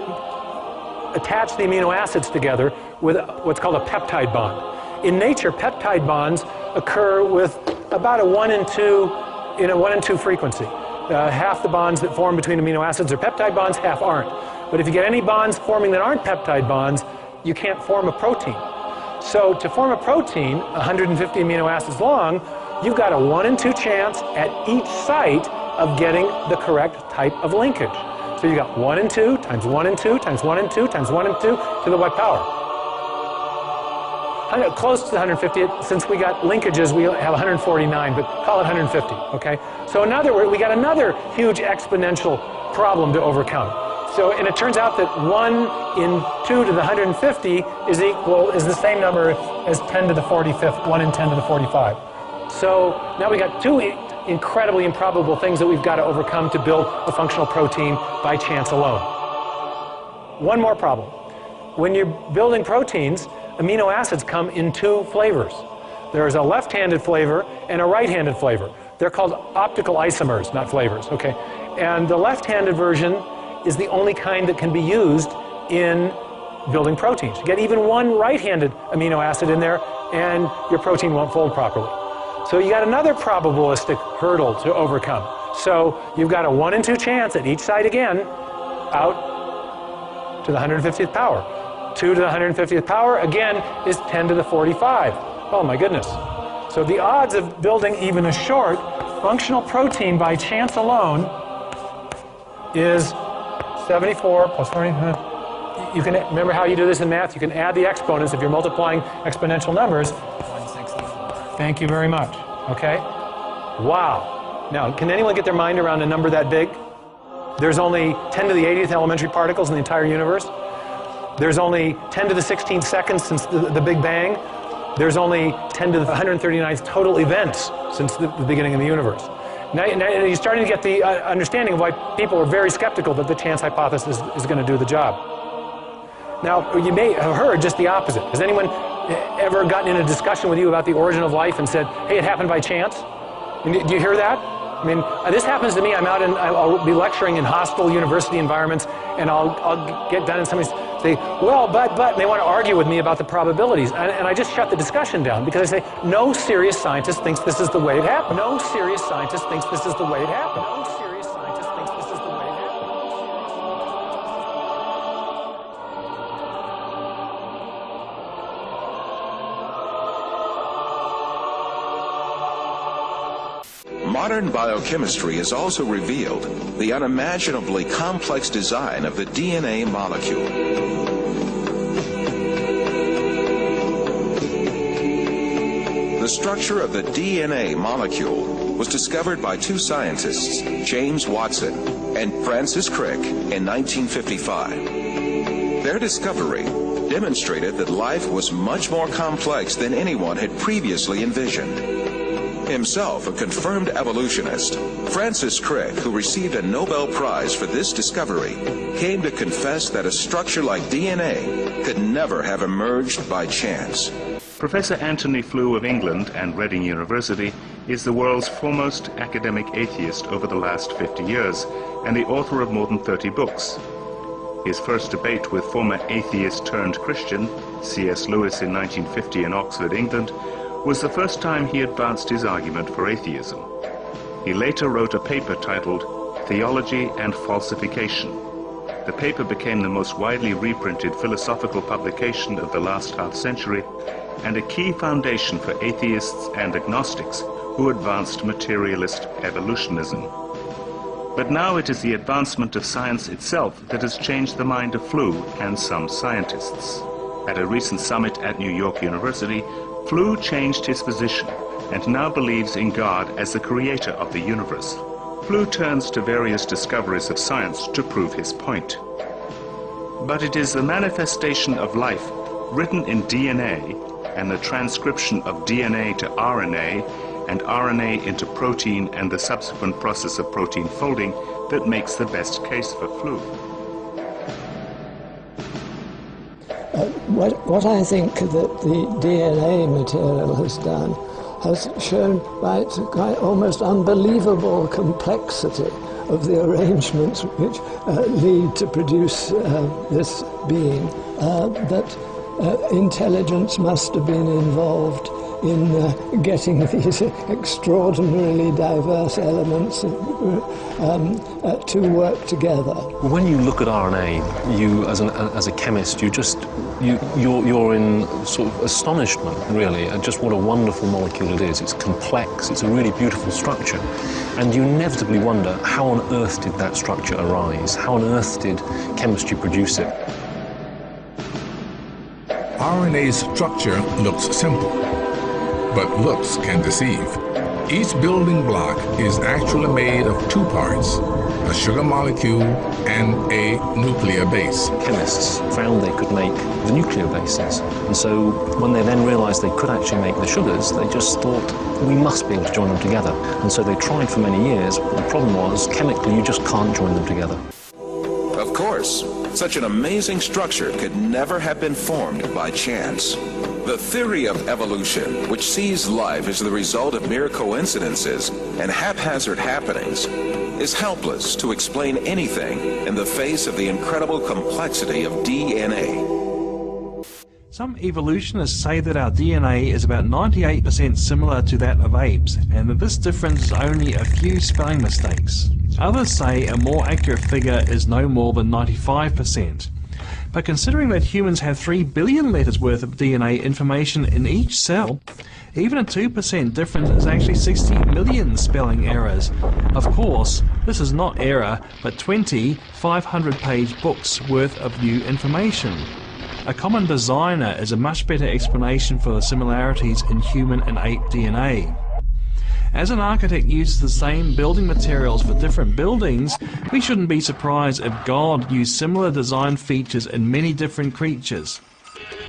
attach the amino acids together with what's called a peptide bond. In nature, peptide bonds occur with about a 1 in 2 frequency. Half the bonds that form between amino acids are peptide bonds, half aren't. But if you get any bonds forming that aren't peptide bonds, you can't form a protein. So to form a protein, 150 amino acids long, you've got a 1 in 2 chance at each site of getting the correct type of linkage. So you got 1 in 2 times 1 in 2 times 1 in 2 times 1 in 2 to the what power? Close to 150. Since we got linkages, we have 149, but call it 150, okay? So in other words, we got another huge exponential problem to overcome. So, and it turns out that 1 in 2 to the 150 is the same number as 10 to the 45th, 1 in 10 to the 45. So now we got 2 incredibly improbable things that we've got to overcome to build a functional protein by chance alone. One more problem. When you're building proteins, amino acids come in 2 flavors. There's a left-handed flavor and a right-handed flavor. They're called optical isomers, not flavors, okay? And the left-handed version is the only kind that can be used in building proteins. You get even one right-handed amino acid in there and your protein won't fold properly. So you got another probabilistic hurdle to overcome. So you've got a 1 in 2 chance at each side again, out to the 150th power. 2 to the 150th power, again, is 10 to the 45. Oh my goodness. So the odds of building even a short functional protein by chance alone is 74 plus 40. You can remember how you do this in math? You can add the exponents if you're multiplying exponential numbers. 160. Thank you very much. Okay? Wow. Now, can anyone get their mind around a number that big? There's only 10 to the 80th elementary particles in the entire universe. There's only 10 to the 16th seconds since the Big Bang. There's only 10 to the 139th total events since the beginning of the universe. Now you're starting to get the understanding of why people are very skeptical that the chance hypothesis is going to do the job. Now, you may have heard just the opposite. Has anyone ever gotten in a discussion with you about the origin of life and said, hey, it happened by chance? Do you hear that? I mean, this happens to me. I'm out and I'll be lecturing in hostile university environments, and I'll get done and somebody say, well, but, and they want to argue with me about the probabilities. And I just shut the discussion down because I say, no serious scientist thinks this is the way it happened. No serious scientist thinks this is the way it happened. No serious scientist thinks this is the way it happened. Modern biochemistry has also revealed the unimaginably complex design of the DNA molecule. The structure of the DNA molecule was discovered by 2 scientists, James Watson and Francis Crick, in 1955. Their discovery demonstrated that life was much more complex than anyone had previously envisioned. Himself a confirmed evolutionist, Francis Crick, who received a Nobel Prize for this discovery, came to confess that a structure like DNA could never have emerged by chance. Professor Anthony Flew of England and Reading University is the world's foremost academic atheist over the last 50 years and the author of more than 30 books. His first debate with former atheist-turned-Christian C.S. Lewis in 1950 in Oxford, England, was the first time he advanced his argument for atheism. He later wrote a paper titled Theology and Falsification. The paper became the most widely reprinted philosophical publication of the last half-century and a key foundation for atheists and agnostics who advanced materialist evolutionism. But now it is the advancement of science itself that has changed the mind of Flew and some scientists. At a recent summit at New York University, Flew changed his position and now believes in God as the creator of the universe. Flew turns to various discoveries of science to prove his point. But it is the manifestation of life written in DNA and the transcription of DNA to RNA and RNA into protein and the subsequent process of protein folding that makes the best case for Flew. What I think that the DNA material has done has shown by its quite almost unbelievable complexity of the arrangements which lead to produce this being, that intelligence must have been involved in getting these extraordinarily diverse elemts to work together. When you look at RNA, you as a chemist, you're in sort of astonishment, really, at just what a wonderful molecule it is. It's complex, it's a really beautiful structure, and you inevitably wonder, how on earth did that structure arise? How on earth did chemistry produce it? RNA's structure looks simple, but looks can deceive. Each building block is actually made of 2 parts, a sugar molecule, and a nuclear base. Chemists found they could make the nuclear bases, and so when they then realized they could actually make the sugars, they just thought, we must be able to join them together. And so they tried for many years, but the problem was, chemically, you just can't join them together. Of course, such an amazing structure could never have been formed by chance. The theory of evolution, which sees life as the result of mere coincidences and haphazard happenings, is helpless to explain anything in the face of the incredible complexity of DNA. Some evolutionists say that our DNA is about 98% similar to that of apes, and that this difference is only a few spelling mistakes. Others say a more accurate figure is no more than 95%. But considering that humans have 3 billion letters worth of DNA information in each cell, even a 2% difference is actually 60 million spelling errors. Of course, this is not error, but 20 500-page books worth of new information. A common designer is a much better explanation for the similarities in human and ape DNA. As an architect uses the same building materials for different buildings, we shouldn't be surprised if God used similar design features in many different creatures.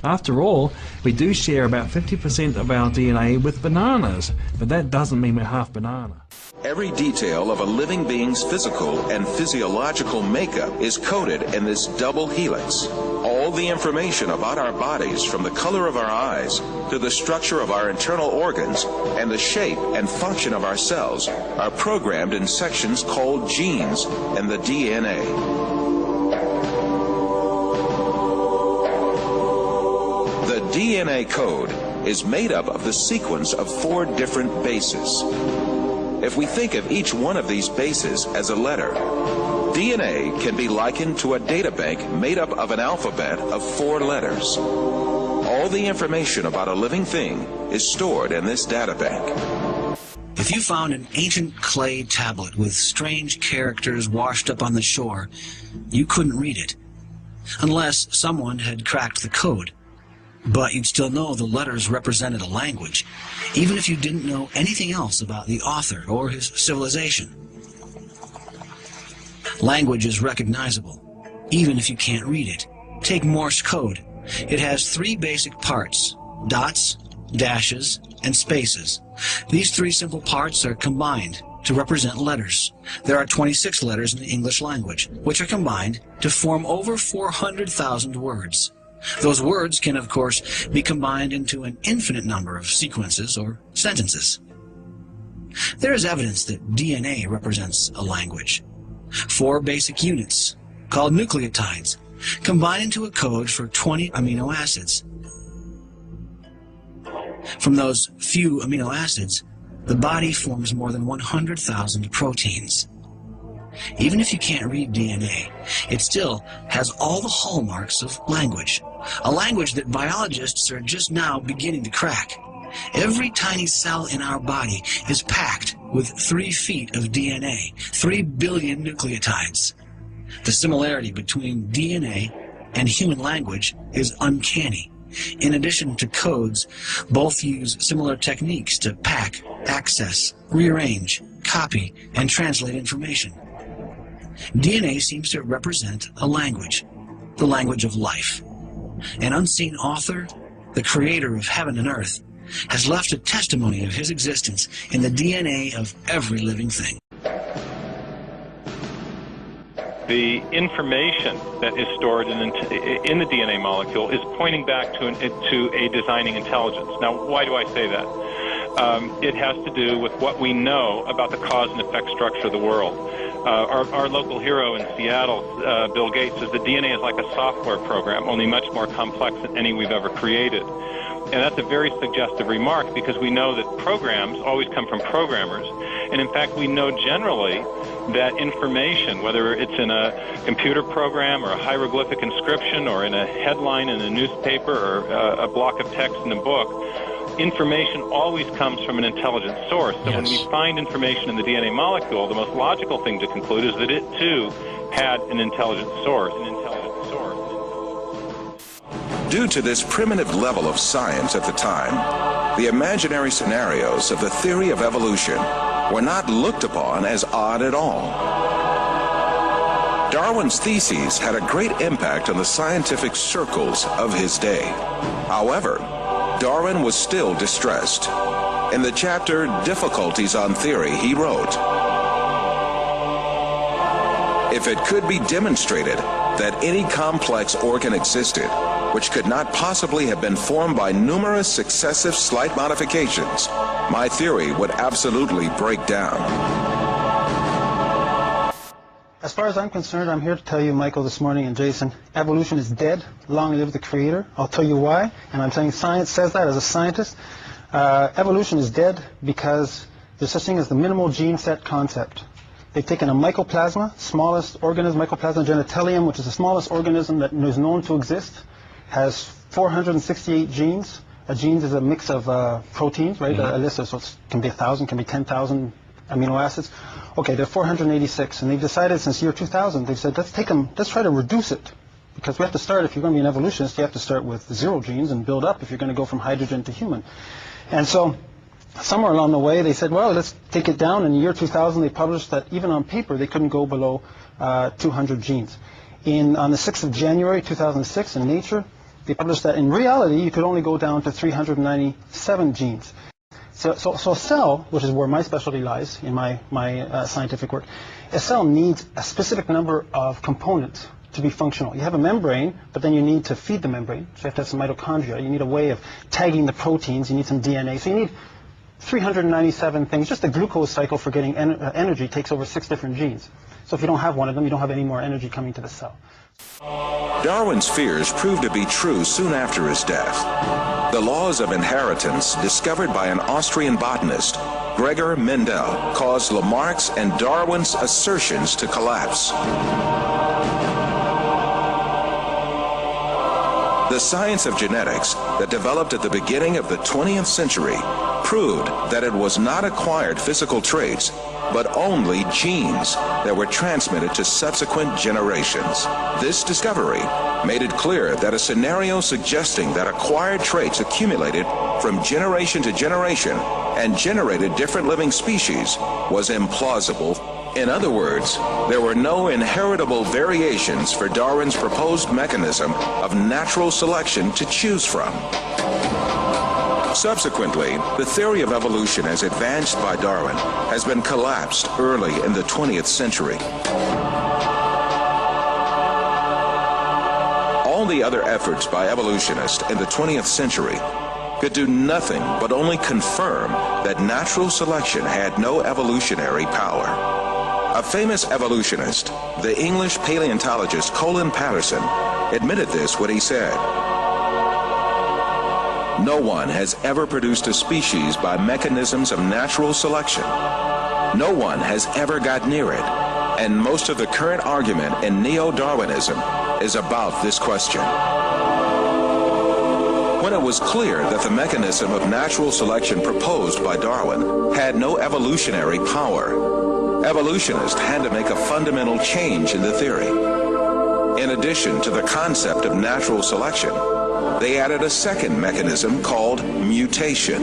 After all, we do share about 50% of our DNA with bananas, but that doesn't mean we're half banana. Every detail of a living being's physical and physiological makeup is coded in this double helix. All the information about our bodies, from the color of our eyes to the structure of our internal organs and the shape and function of our cells, are programmed in sections called genes in the DNA. The DNA code is made up of the sequence of 4 different bases. If we think of each one of these bases as a letter, DNA can be likened to a databank made up of an alphabet of 4 letters. All the information about a living thing is stored in this databank. If you found an ancient clay tablet with strange characters washed up on the shore, you couldn't read it, unless someone had cracked the code. But you'd still know the letters represented a language, even if you didn't know anything else about the author or his civilization. Language is recognizable, even if you can't read it. Take Morse code. It has 3 basic parts: dots, dashes, and spaces. These 3 simple parts are combined to represent letters. There are 26 letters in the English language, which are combined to form over 400,000 words. Those words can, of course, be combined into an infinite number of sequences or sentences. There is evidence that DNA represents a language. 4 basic units, called nucleotides, combine into a code for 20 amino acids. From those few amino acids, the body forms more than 100,000 proteins. Even if you can't read DNA, it still has all the hallmarks of language, a language that biologists are just now beginning to crack. Every tiny cell in our body is packed with 3 feet of DNA, 3 billion nucleotides. The similarity between DNA and human language is uncanny. In addition to codes, both use similar techniques to pack, access, rearrange, copy, and translate information. DNA seems to represent a language, the language of life. An unseen author, the creator of heaven and earth, has left a testimony of his existence in the DNA of every living thing. The information that is stored in the DNA molecule is pointing back to a designing intelligence. Now, why do I say that? It has to do with what we know about the cause and effect structure of the world. Our local hero in Seattle, Bill Gates, says the DNA is like a software program, only much more complex than any we've ever created. And that's a very suggestive remark, because we know that programs always come from programmers. And in fact, we know generally that information, whether it's in a computer program or a hieroglyphic inscription or in a headline in a newspaper or a block of text in a book, information always comes from an intelligent source. So when we find information in the DNA molecule, the most logical thing to conclude is that it too had an intelligent source. Due to this primitive level of science at the time, the imaginary scenarios of the theory of evolution were not looked upon as odd at all. Darwin's theses had a great impact on the scientific circles of his day. However, Darwin was still distressed. In the chapter Difficulties on Theory, he wrote, "If it could be demonstrated that any complex organ existed, which could not possibly have been formed by numerous successive slight modifications, my theory would absolutely break down." As far as I'm concerned, I'm here to tell you, Michael, this morning, and Jason, evolution is dead. Long live the Creator. I'll tell you why, and I'm saying science says that as a scientist. Evolution is dead because there's such thing as the minimal gene set concept. They've taken a mycoplasma, smallest organism, Mycoplasma genitalium, which is the smallest organism that is known to exist, has 468 genes. A gene is a mix of proteins, right? A list of, so it can be 1,000, can be 10,000 amino acids. Okay, there are 486, and they've decided since year 2000, they've said, let's try to reduce it. Because we have to start, if you're going to be an evolutionist, you have to start with 0 genes and build up if you're going to go from hydrogen to human. And so, somewhere along the way, they said, well, let's take it down. In the year 2000, they published that even on paper, they couldn't go below 200 genes. On the 6th of January 2006 in Nature, they published that in reality, you could only go down to 397 genes. So a cell, which is where my specialty lies in my scientific work, a cell needs a specific number of components to be functional. You have a membrane, but then you need to feed the membrane. So you have to have some mitochondria. You need a way of tagging the proteins. You need some DNA. So you need 397 things. Just the glucose cycle for getting energy takes over 6 different genes. So if you don't have one of them, you don't have any more energy coming to the cell. Darwin's fears proved to be true soon after his death. The laws of inheritance, discovered by an Austrian botanist, Gregor Mendel, caused Lamarck's and Darwin's assertions to collapse. The science of genetics that developed at the beginning of the 20th century proved that it was not acquired physical traits, but only genes that were transmitted to subsequent generations. This discovery made it clear that a scenario suggesting that acquired traits accumulated from generation to generation and generated different living species was implausible. In other words, there were no inheritable variations for Darwin's proposed mechanism of natural selection to choose from. Subsequently, the theory of evolution as advanced by Darwin has been collapsed early in the 20th century. All the other efforts by evolutionists in the 20th century could do nothing but only confirm that natural selection had no evolutionary power. A famous evolutionist, the English paleontologist Colin Patterson, admitted this when he said, "No one has ever produced a species by mechanisms of natural selection. No one has ever got near it, and most of the current argument in neo-Darwinism is about this question." When it was clear that the mechanism of natural selection proposed by Darwin had no evolutionary power, evolutionists had to make a fundamental change in the theory. In addition to the concept of natural selection, they added a second mechanism called mutation.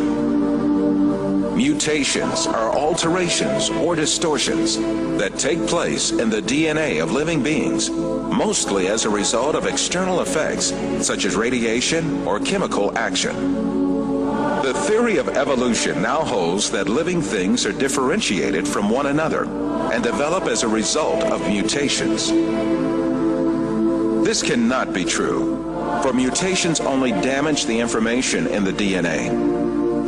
Mutations are alterations or distortions that take place in the DNA of living beings, mostly as a result of external effects such as radiation or chemical action. The theory of evolution now holds that living things are differentiated from one another and develop as a result of mutations. This cannot be true, for mutations only damage the information in the DNA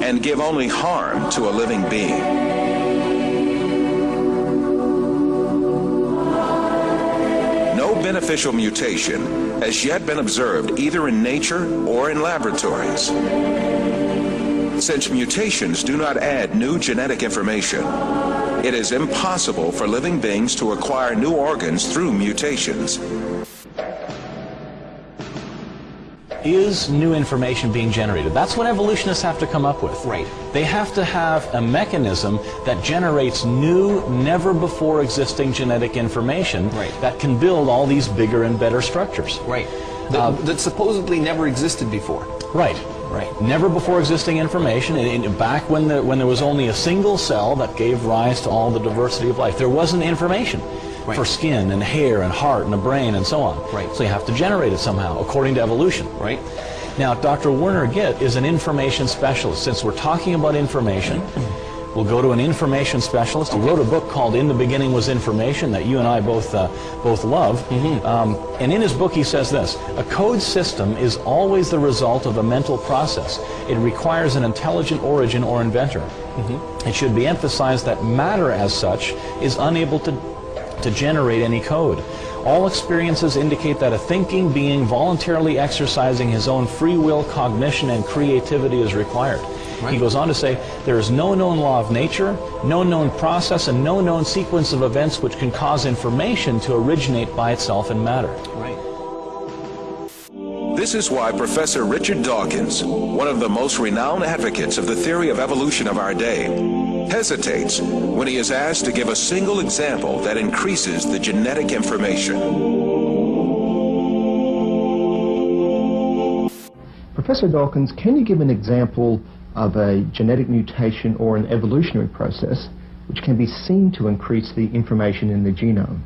and give only harm to a living being. No beneficial mutation has yet been observed either in nature or in laboratories. Since mutations do not add new genetic information, it is impossible for living beings to acquire new organs through mutations. Is new information being generated? That's what evolutionists have to come up with. Right. They have to have a mechanism that generates new, never before existing genetic information that can build all these bigger and better structures. Right. That supposedly never existed before. Right. Right. Never before existing information. Back when there was only a single cell that gave rise to all the diversity of life, there wasn't information. for skin and hair and heart and a brain and so on. So you have to generate it somehow, according to evolution. Now, Dr. Werner Gitt is an information specialist. Since we're talking about information, we'll go to an information specialist. He wrote a book called In the Beginning Was Information that you and I both love. And in his book he says this: a code system is always the result of a mental process. It requires an intelligent origin or inventor. It should be emphasized that matter as such is unable to generate any code. All experiences indicate that a thinking being voluntarily exercising his own free will, cognition, and creativity is required. He goes on to say, there is no known law of nature, no known process, and no known sequence of events which can cause information to originate by itself in matter. This is why Professor Richard Dawkins, one of the most renowned advocates of the theory of evolution of our day, hesitates when he is asked to give a single example that increases the genetic information. Professor Dawkins, can you give an example of a genetic mutation or an evolutionary process which can be seen to increase the information in the genome?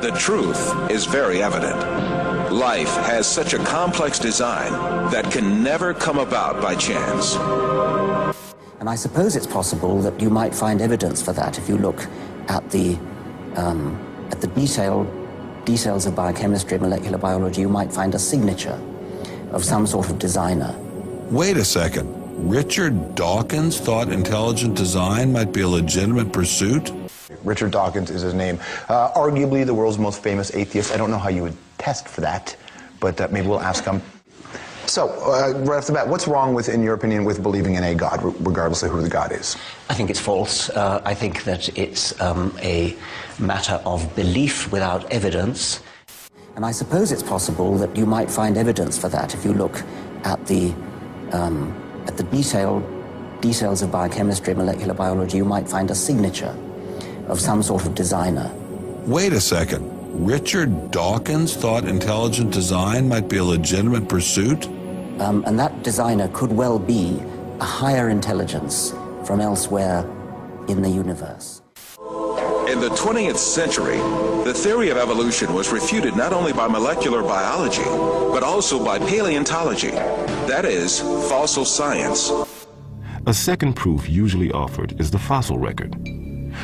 The truth is very evident. Life has such a complex design that can never come about by chance. And I suppose it's possible that you might find evidence for that if you look at the details of biochemistry and molecular biology. You might find a signature of some sort of designer. Wait a second. Richard Dawkins thought intelligent design might be a legitimate pursuit? Richard Dawkins is his name. Arguably the world's most famous atheist. I don't know how you would test for that, but maybe we'll ask him. So, right off the bat, what's wrong with, in your opinion, with believing in a God, regardless of who the God is? I think it's false. I think that it's a matter of belief without evidence. And I suppose it's possible that you might find evidence for that if you look at the details of biochemistry and molecular biology. You might find a signature of some sort of designer. Wait a second. Richard Dawkins thought intelligent design might be a legitimate pursuit? And that designer could well be a higher intelligence from elsewhere in the universe. In the 20th century, the theory of evolution was refuted not only by molecular biology, but also by paleontology, that is, fossil science. A second proof usually offered is the fossil record.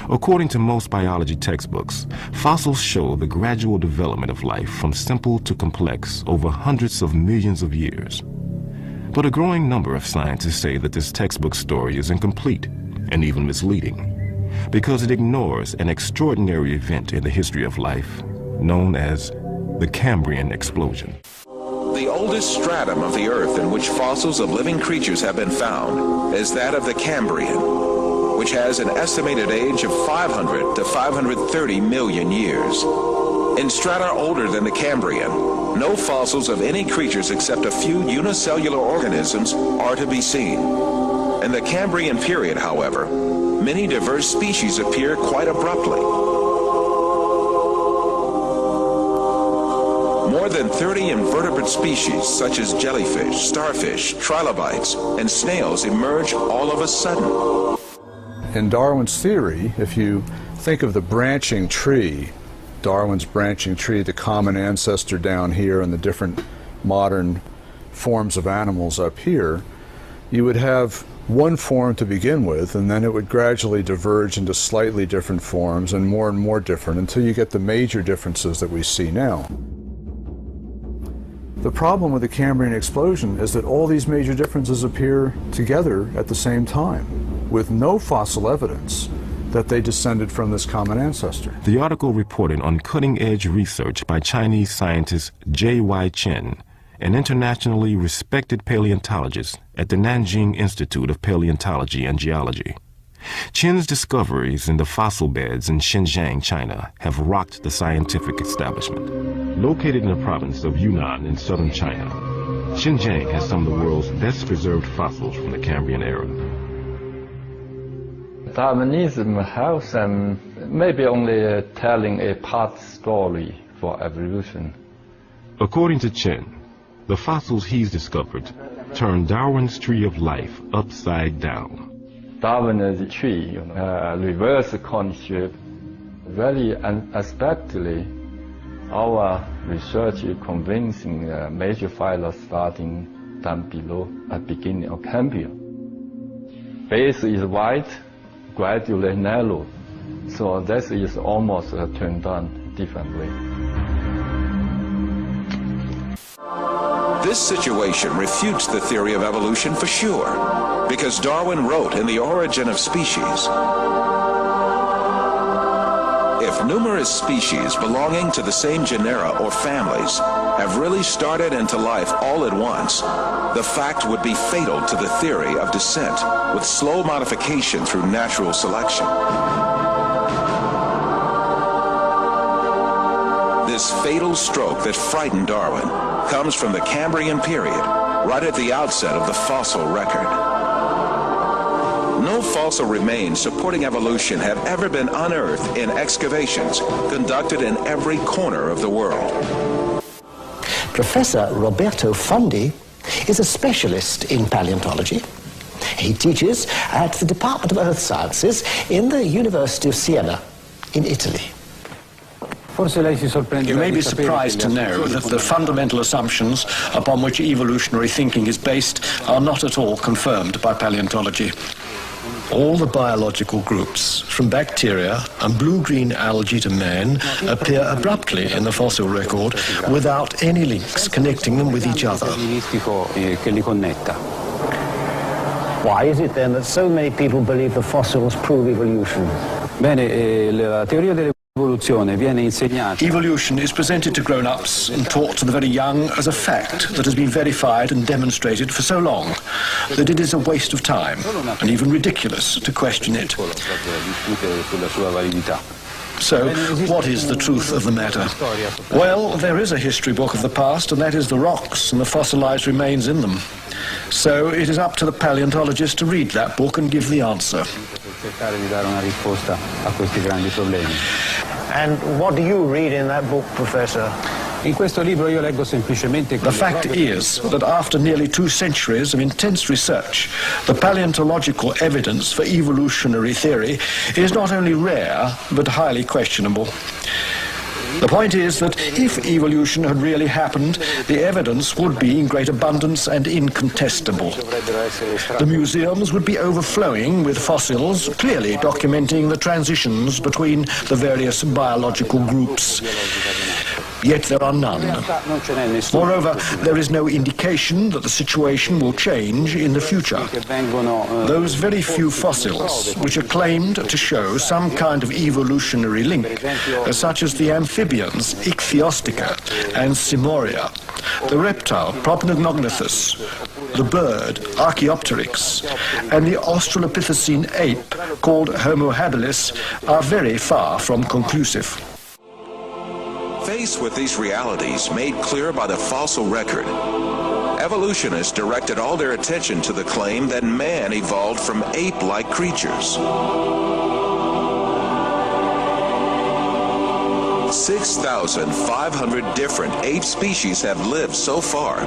According to most biology textbooks, fossils show the gradual development of life from simple to complex over hundreds of millions of years. But a growing number of scientists say that this textbook story is incomplete and even misleading, because it ignores an extraordinary event in the history of life known as the Cambrian explosion. The oldest stratum of the Earth in which fossils of living creatures have been found is that of the Cambrian, which has an estimated age of 500 to 530 million years. In strata older than the Cambrian, no fossils of any creatures except a few unicellular organisms are to be seen. In the Cambrian period, however, many diverse species appear quite abruptly. More than 30 invertebrate species, such as jellyfish, starfish, trilobites, and snails, emerge all of a sudden. In Darwin's theory, if you think of the branching tree, Darwin's branching tree, the common ancestor down here and the different modern forms of animals up here, you would have one form to begin with, and then it would gradually diverge into slightly different forms and more different until you get the major differences that we see now. The problem with the Cambrian explosion is that all these major differences appear together at the same time, with no fossil evidence that they descended from this common ancestor. The article reported on cutting-edge research by Chinese scientist J.Y. Chen, an internationally respected paleontologist at the Nanjing Institute of Paleontology and Geology. Chen's discoveries in the fossil beds in Xinjiang, China, have rocked the scientific establishment. Located in the province of Yunnan in southern China, Xinjiang has some of the world's best preserved fossils from the Cambrian era. Darwinism has maybe only telling a part story for evolution. According to Chen, The fossils he's discovered turn Darwin's tree of life upside down. Darwin's tree, reverse concept, very unexpectedly, our research is convincing major phyla starting down below at beginning of Cambrian. Base is wide, gradually narrow, so this is almost turned on differently. This situation refutes the theory of evolution for sure, because Darwin wrote in The Origin of Species, if numerous species belonging to the same genera or families have really started into life all at once, the fact would be fatal to the theory of descent, with slow modification through natural selection. This fatal stroke that frightened Darwin comes from the Cambrian period, right at the outset of the fossil record. No fossil remains supporting evolution have ever been unearthed in excavations conducted in every corner of the world. Professor Roberto Fondi is a specialist in paleontology. He teaches at the Department of Earth Sciences in the University of Siena in Italy. You may be surprised to know that the fundamental assumptions upon which evolutionary thinking is based are not at all confirmed by paleontology. All the biological groups, from bacteria and blue-green algae to man, appear abruptly in the fossil record without any links connecting them with each other. Why is it then that so many people believe the fossils prove evolution? Evolution is presented to grown-ups and taught to the very young as a fact that has been verified and demonstrated for so long that it is a waste of time and even ridiculous to question it. So, what is the truth of the matter? Well, there is a history book of the past, and that is the rocks and the fossilized remains in them. So it is up to the paleontologist to read that book and give the answer. And what do you read in that book, Professor? The fact is that after nearly 2 centuries of intense research, the paleontological evidence for evolutionary theory is not only rare, but highly questionable. The point is that if evolution had really happened, the evidence would be in great abundance and incontestable. The museums would be overflowing with fossils, clearly documenting the transitions between the various biological groups. Yet there are none. Moreover, there is no indication that the situation will change in the future. Those very few fossils which are claimed to show some kind of evolutionary link, such as the amphibians Ichthyostica and Simoria, the reptile Propagnognathus, the bird Archaeopteryx, and the Australopithecine ape called Homo habilis, are very far from conclusive. Faced with these realities made clear by the fossil record, evolutionists directed all their attention to the claim that man evolved from ape-like creatures. 6,500 different ape species have lived so far,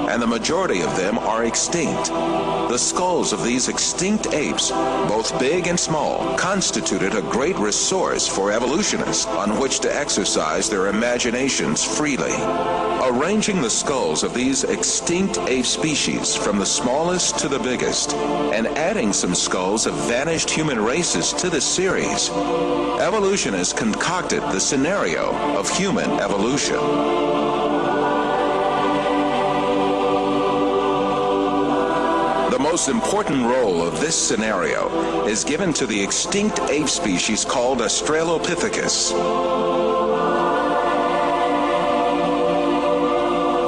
and the majority of them are extinct. The skulls of these extinct apes, both big and small, constituted a great resource for evolutionists on which to exercise their imaginations freely. Arranging the skulls of these extinct ape species from the smallest to the biggest, and adding some skulls of vanished human races to the series, evolutionists concocted the scenario of human evolution. The most important role of this scenario is given to the extinct ape species called Australopithecus.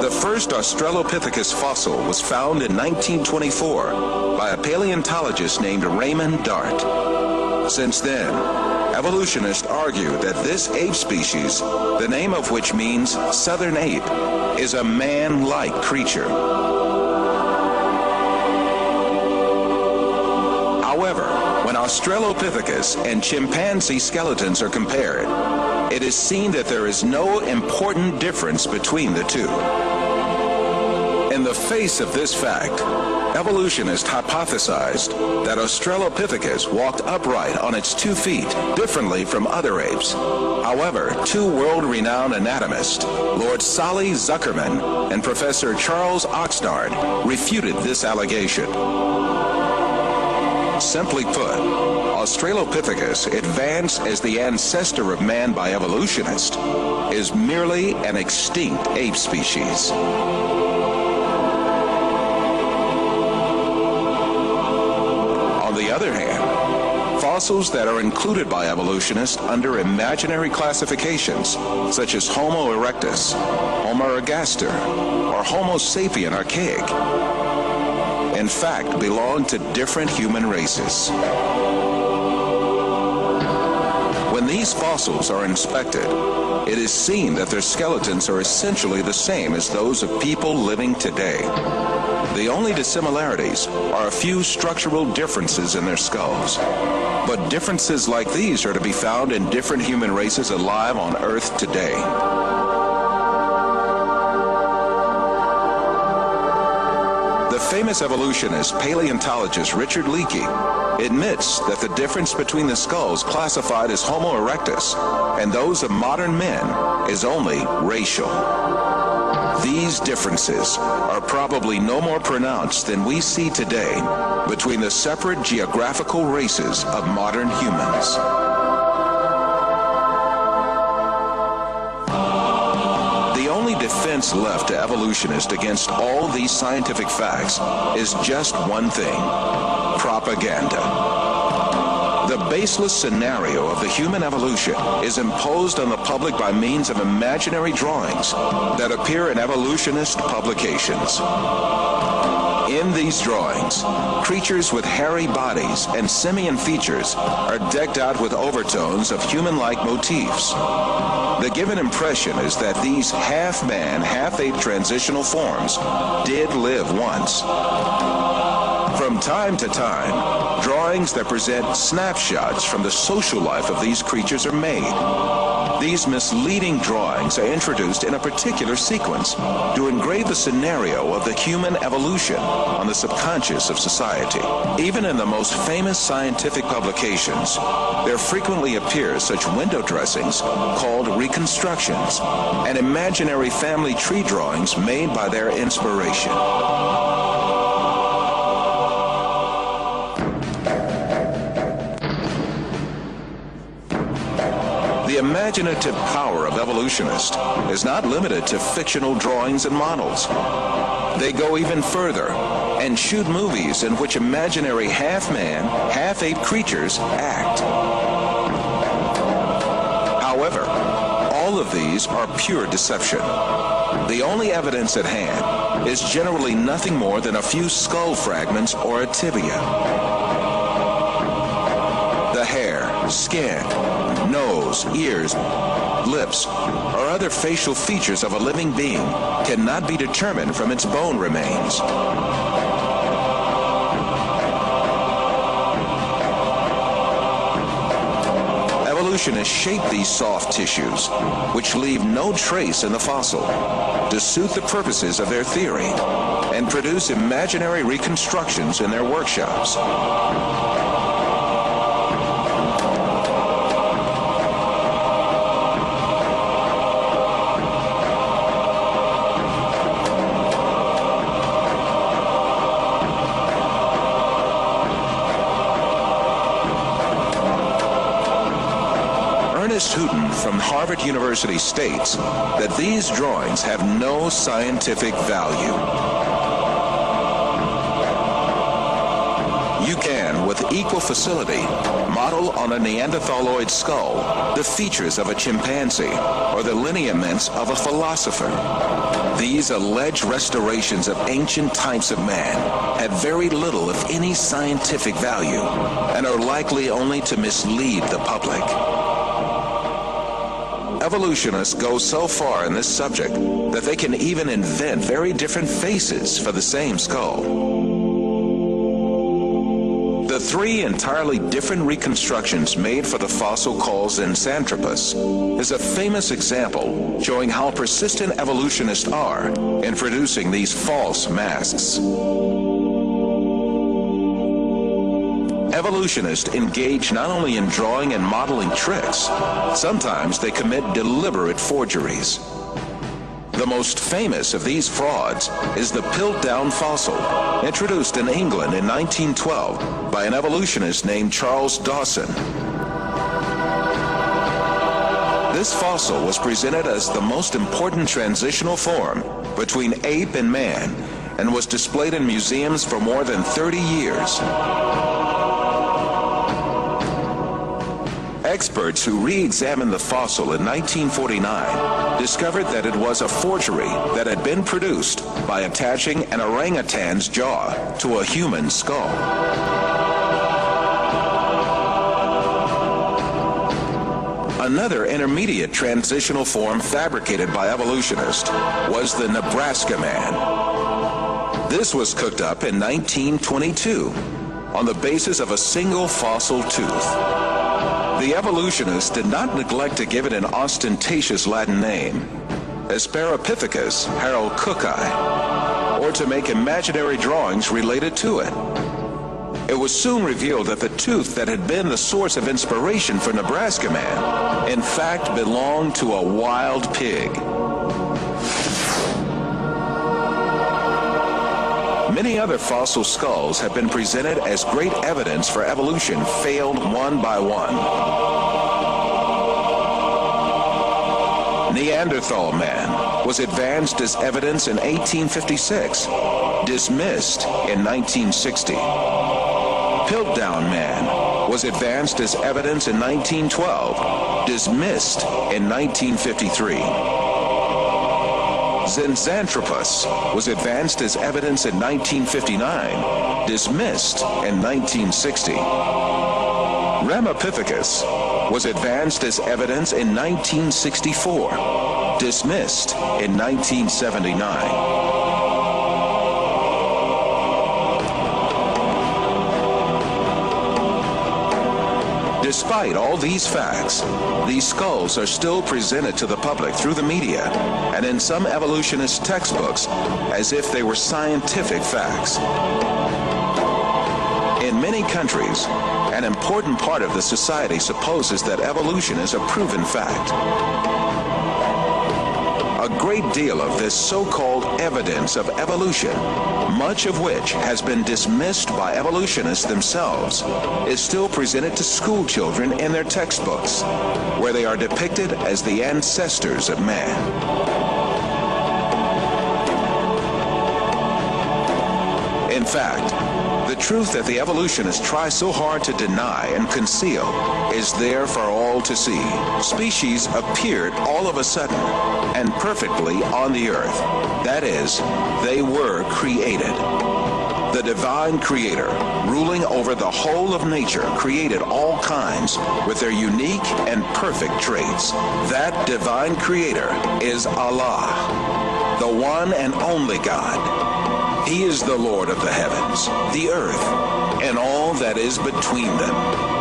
The first Australopithecus fossil was found in 1924 by a paleontologist named Raymond Dart. Since then, evolutionists argue that this ape species, the name of which means southern ape, is a man-like creature. However, when Australopithecus and chimpanzee skeletons are compared, it is seen that there is no important difference between the two. In the face of this fact, evolutionists hypothesized that Australopithecus walked upright on its 2 feet, differently from other apes. However, 2 world-renowned anatomists, Lord Solly Zuckerman and Professor Charles Oxnard, refuted this allegation. Simply put, Australopithecus, advanced as the ancestor of man by evolutionists, is merely an extinct ape species. On the other hand, fossils that are included by evolutionists under imaginary classifications, such as Homo erectus, Homo ergaster, or Homo sapien archaic, in fact belong to different human races. When these fossils are inspected, it is seen that their skeletons are essentially the same as those of people living today. The only dissimilarities are a few structural differences in their skulls. But differences like these are to be found in different human races alive on Earth today. The famous evolutionist paleontologist Richard Leakey admits that the difference between the skulls classified as Homo erectus and those of modern men is only racial. These differences are probably no more pronounced than we see today between the separate geographical races of modern humans. The only defense left to evolutionists against all these scientific facts is just one thing: propaganda. The baseless scenario of the human evolution is imposed on the public by means of imaginary drawings that appear in evolutionist publications. In these drawings, creatures with hairy bodies and simian features are decked out with overtones of human-like motifs. The given impression is that these half-man, half-ape transitional forms did live once. From time to time, drawings that present snapshots from the social life of these creatures are made. These misleading drawings are introduced in a particular sequence to engrave the scenario of the human evolution on the subconscious of society. Even in the most famous scientific publications, there frequently appear such window dressings called reconstructions and imaginary family tree drawings made by their inspiration. The imaginative power of evolutionists is not limited to fictional drawings and models. They go even further and shoot movies in which imaginary half-man, half-ape creatures act. However, all of these are pure deception. The only evidence at hand is generally nothing more than a few skull fragments or a tibia. The hair, skin, nose, ears, lips, or other facial features of a living being cannot be determined from its bone remains. Evolutionists shape these soft tissues, which leave no trace in the fossil, to suit the purposes of their theory, and produce imaginary reconstructions in their workshops. Houghton from Harvard University states that these drawings have no scientific value. You can, with equal facility, model on a Neanderthaloid skull the features of a chimpanzee or the lineaments of a philosopher. These alleged restorations of ancient types of man have very little, if any, scientific value and are likely only to mislead the public. Evolutionists go so far in this subject that they can even invent very different faces for the same skull. The 3 entirely different reconstructions made for the fossil called Zinjanthropus is a famous example showing how persistent evolutionists are in producing these false masks. Evolutionists engage not only in drawing and modeling tricks, sometimes they commit deliberate forgeries. The most famous of these frauds is the Piltdown fossil, introduced in England in 1912 by an evolutionist named Charles Dawson. This fossil was presented as the most important transitional form between ape and man and was displayed in museums for more than 30 years. Experts who re-examined the fossil in 1949 discovered that it was a forgery that had been produced by attaching an orangutan's jaw to a human skull. Another intermediate transitional form fabricated by evolutionists was the Nebraska man. This was cooked up in 1922 on the basis of a single fossil tooth. The evolutionists did not neglect to give it an ostentatious Latin name, Asparapithecus haroldcooki, or to make imaginary drawings related to it. It was soon revealed that the tooth that had been the source of inspiration for Nebraska Man, in fact, belonged to a wild pig. Many other fossil skulls have been presented as great evidence for evolution failed one by one. Neanderthal man was advanced as evidence in 1856, dismissed in 1960. Piltdown man was advanced as evidence in 1912, dismissed in 1953. Zinjanthropus was advanced as evidence in 1959, dismissed in 1960. Ramapithecus was advanced as evidence in 1964, dismissed in 1979. Despite all these facts, these skulls are still presented to the public through the media and in some evolutionist textbooks as if they were scientific facts. In many countries, an important part of the society supposes that evolution is a proven fact. A great deal of this so-called evidence of evolution, much of which has been dismissed by evolutionists themselves, is still presented to school children in their textbooks, where they are depicted as the ancestors of man. In fact, the truth that the evolutionists try so hard to deny and conceal is there for all to see. Species appeared all of a sudden and perfectly on the earth. That is, they were created. The divine creator, ruling over the whole of nature, created all kinds with their unique and perfect traits. That divine creator is Allah, the one and only God. He is the Lord of the heavens, the earth, and all that is between them.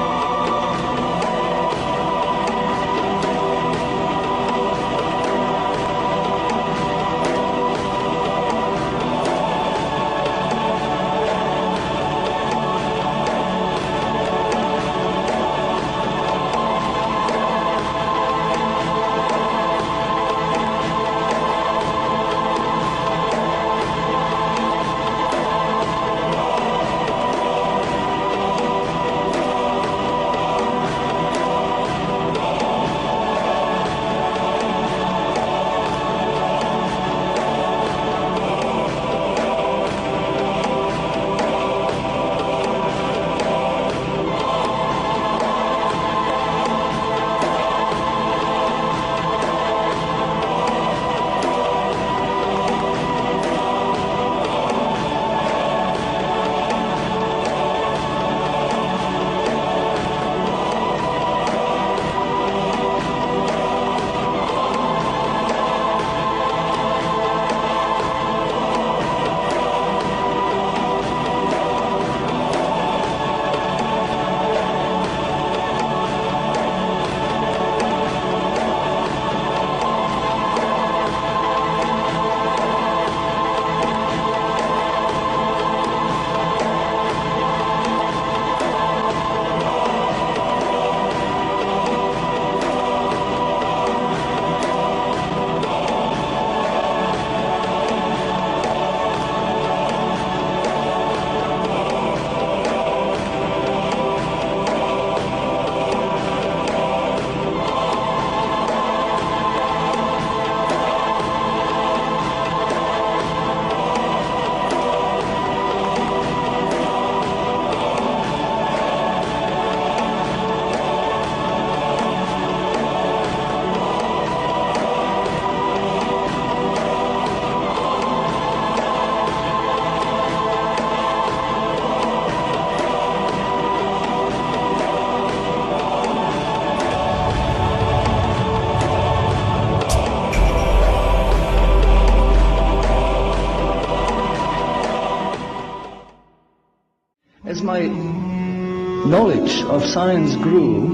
knowledge of science grew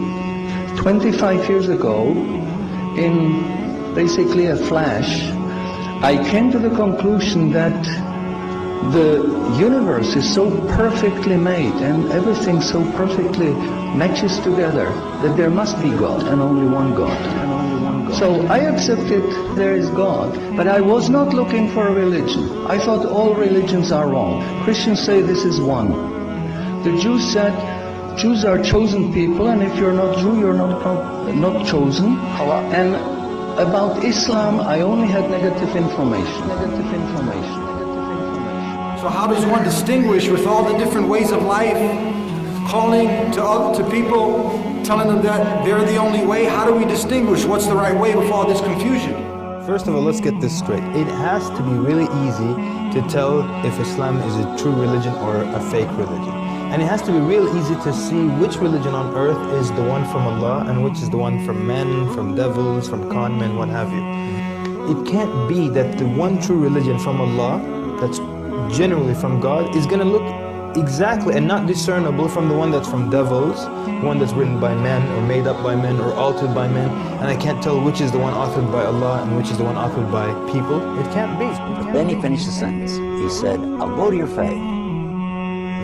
25 years ago in basically a flash, I came to the conclusion that the universe is so perfectly made and everything so perfectly matches together that there must be God and only one God. So I accepted there is God, but I was not looking for a religion. I thought all religions are wrong. Christians say this is one. The Jews said Jews are chosen people, and if you're not Jew, you're not chosen. And about Islam, I only had negative information. So how does one distinguish with all the different ways of life, calling to people, telling them that they're the only way? How do we distinguish what's the right way with all this confusion? First of all, let's get this straight. It has to be really easy to tell if Islam is a true religion or a fake religion. And it has to be real easy to see which religion on earth is the one from Allah and which is the one from men, from devils, from con men, what have you. It can't be that the one true religion from Allah, that's generally from God, is going to look exactly and not discernible from the one that's from devils, one that's written by men or made up by men or altered by men, and I can't tell which is the one authored by Allah and which is the one authored by people. It can't be. Then he finished the sentence. He said, I'll go to your faith.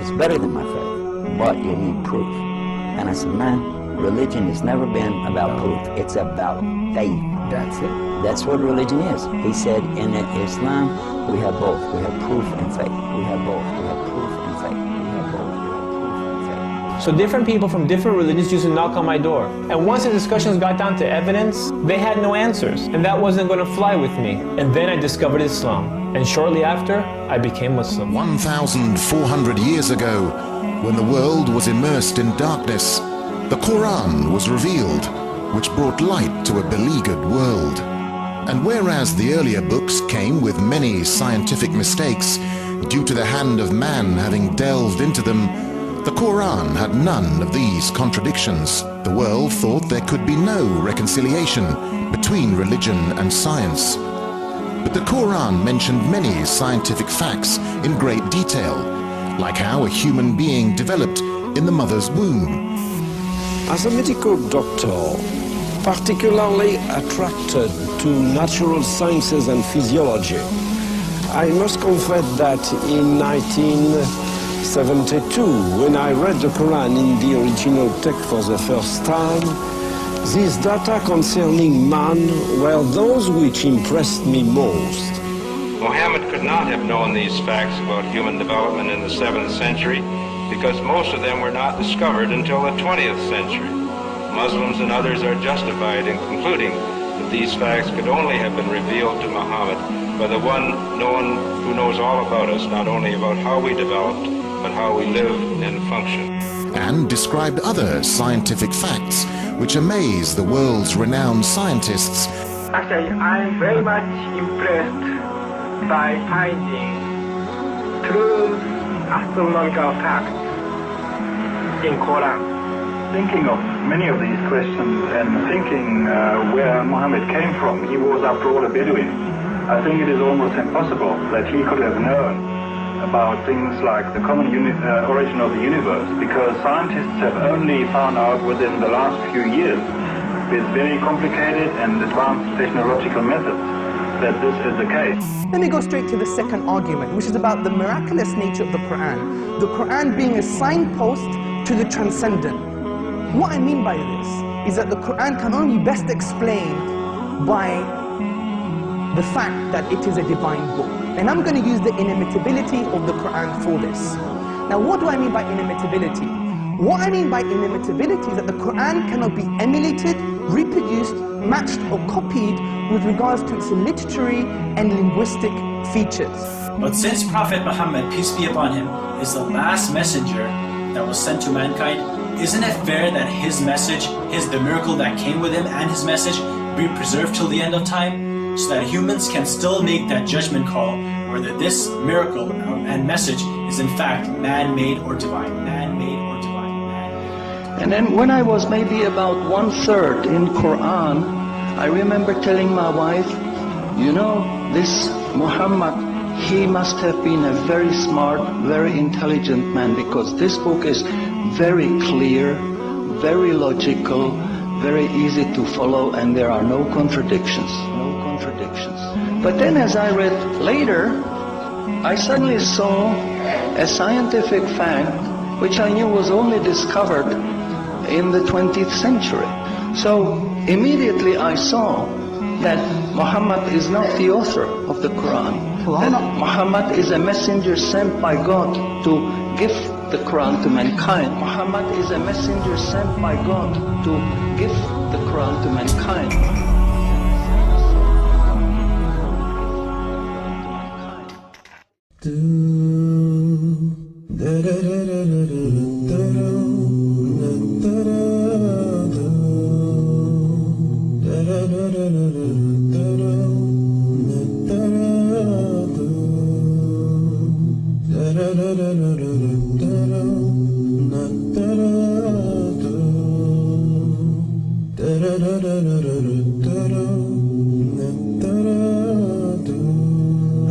It's better than my faith, but you need proof. And I said, man, religion has never been about proof. It's about faith. That's it. That's what religion is. He said, in Islam, we have both. We have proof and faith. We have both. We have proof and faith. We have both. We have proof and faith. So different people from different religions used to knock on my door. And once the discussions got down to evidence, they had no answers. And that wasn't going to fly with me. And then I discovered Islam. And shortly after, I became Muslim. 1,400 years ago, when the world was immersed in darkness, the Quran was revealed, which brought light to a beleaguered world. And whereas the earlier books came with many scientific mistakes, due to the hand of man having delved into them, the Quran had none of these contradictions. The world thought there could be no reconciliation between religion and science. But the Quran mentioned many scientific facts in great detail, like how a human being developed in the mother's womb. As a medical doctor, particularly attracted to natural sciences and physiology, I must confess that in 1972, when I read the Quran in the original text for the first time, these data concerning man were those which impressed me most. Muhammad could not have known these facts about human development in the 7th century because most of them were not discovered until the 20th century. Muslims and others are justified in concluding that these facts could only have been revealed to Muhammad by the one who knows all about us, not only about how we developed, but how we live and function. And described other scientific facts which amaze the world's renowned scientists. Actually, I'm very much impressed by finding true astronomical facts in Quran. Thinking of many of these questions and thinking where Muhammad came from, he was after all a Bedouin. I think it is almost impossible that he could have known about things like the common origin of the universe, because scientists have only found out within the last few years, with very complicated and advanced technological methods, that this is the case. Let me go straight to the second argument, which is about the miraculous nature of the Quran. The Quran being a signpost to the transcendent. What I mean by this is that the Quran can only best explain by the fact that it is a divine book. And I'm going to use the inimitability of the Quran for this. Now, what do I mean by inimitability? What I mean by inimitability is that the Quran cannot be emulated, reproduced, matched or copied with regards to its literary and linguistic features. But since Prophet Muhammad, peace be upon him, is the last messenger that was sent to mankind, isn't it fair that his message, the miracle that came with him and his message be preserved till the end of time? So that humans can still make that judgment call whether this miracle and message is in fact man-made or divine. Man-made or divine. Man-made. And then when I was maybe about 1/3 in Quran, I remember telling my wife, you know, this Muhammad, he must have been a very smart, very intelligent man, because this book is very clear, very logical, very easy to follow, and there are no contradictions. No contradictions. But then as I read later, I suddenly saw a scientific fact which I knew was only discovered in the 20th century. So immediately I saw that Muhammad is not the author of the Quran. That Muhammad is a messenger sent by God to give the Quran to mankind. Muhammad is a messenger sent by God to give the Quran to mankind.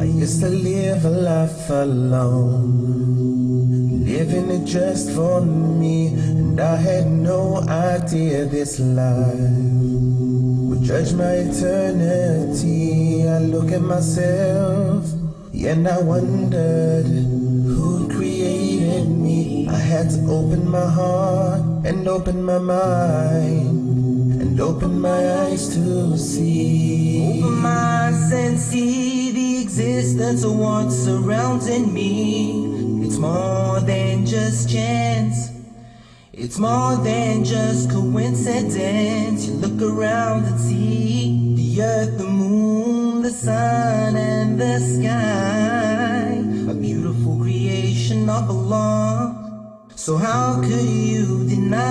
I used to live a life alone, living it just for me, and I had no idea this life would judge my eternity. I look at myself, and I wondered who created me. I had to open my heart and open my mind and open my eyes to see. Open my eyes and see the existence of what's surrounding me. It's more than just chance. It's more than just coincidence. You look around and see the earth, the moon, the sun, and the sky. A beautiful creation of Allah. So how could you deny?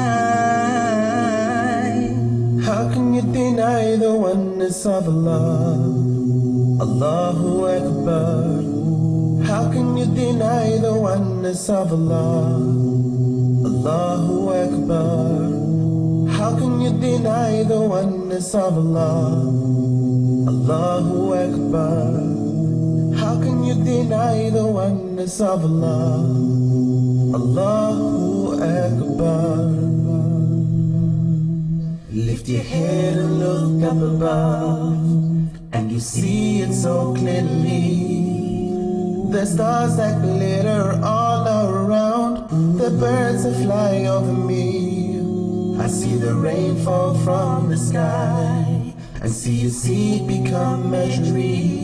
How can you deny the oneness of Allah? Allahu Akbar. How can you deny the oneness of Allah? Allahu Akbar. How can you deny the oneness of Allah? Allahu Akbar. How can you deny the oneness of Allah? Allahu Akbar. Lift your head and look up above, and you see it so clearly. The stars that glitter all around, the birds that fly over me. I see the rain fall from the sky, and see a seed become a tree.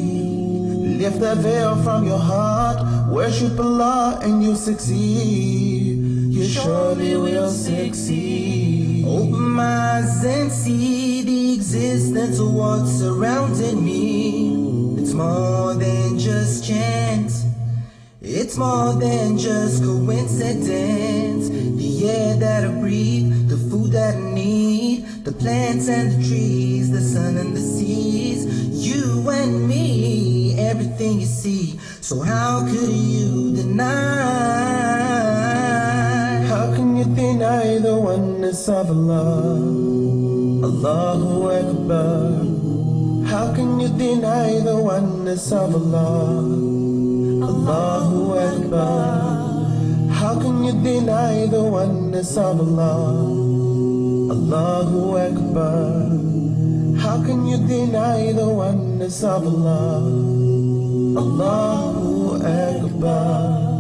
Lift the veil from your heart, worship Allah and you succeed. You surely will succeed. Open my eyes and see the existence of what's surrounding me. It's more than just chance. It's more than just coincidence. The air that I breathe, the food that I need, the plants and the trees, the sun and the seas, you and me, everything you see. So how could you deny? How can you deny the oneness of Allah? Allahu Akbar. How can you deny the oneness of Allah? Allahu Akbar. How can you deny the oneness of Allah? Allahu Akbar. How can you deny the oneness of Allah? Allahu Akbar.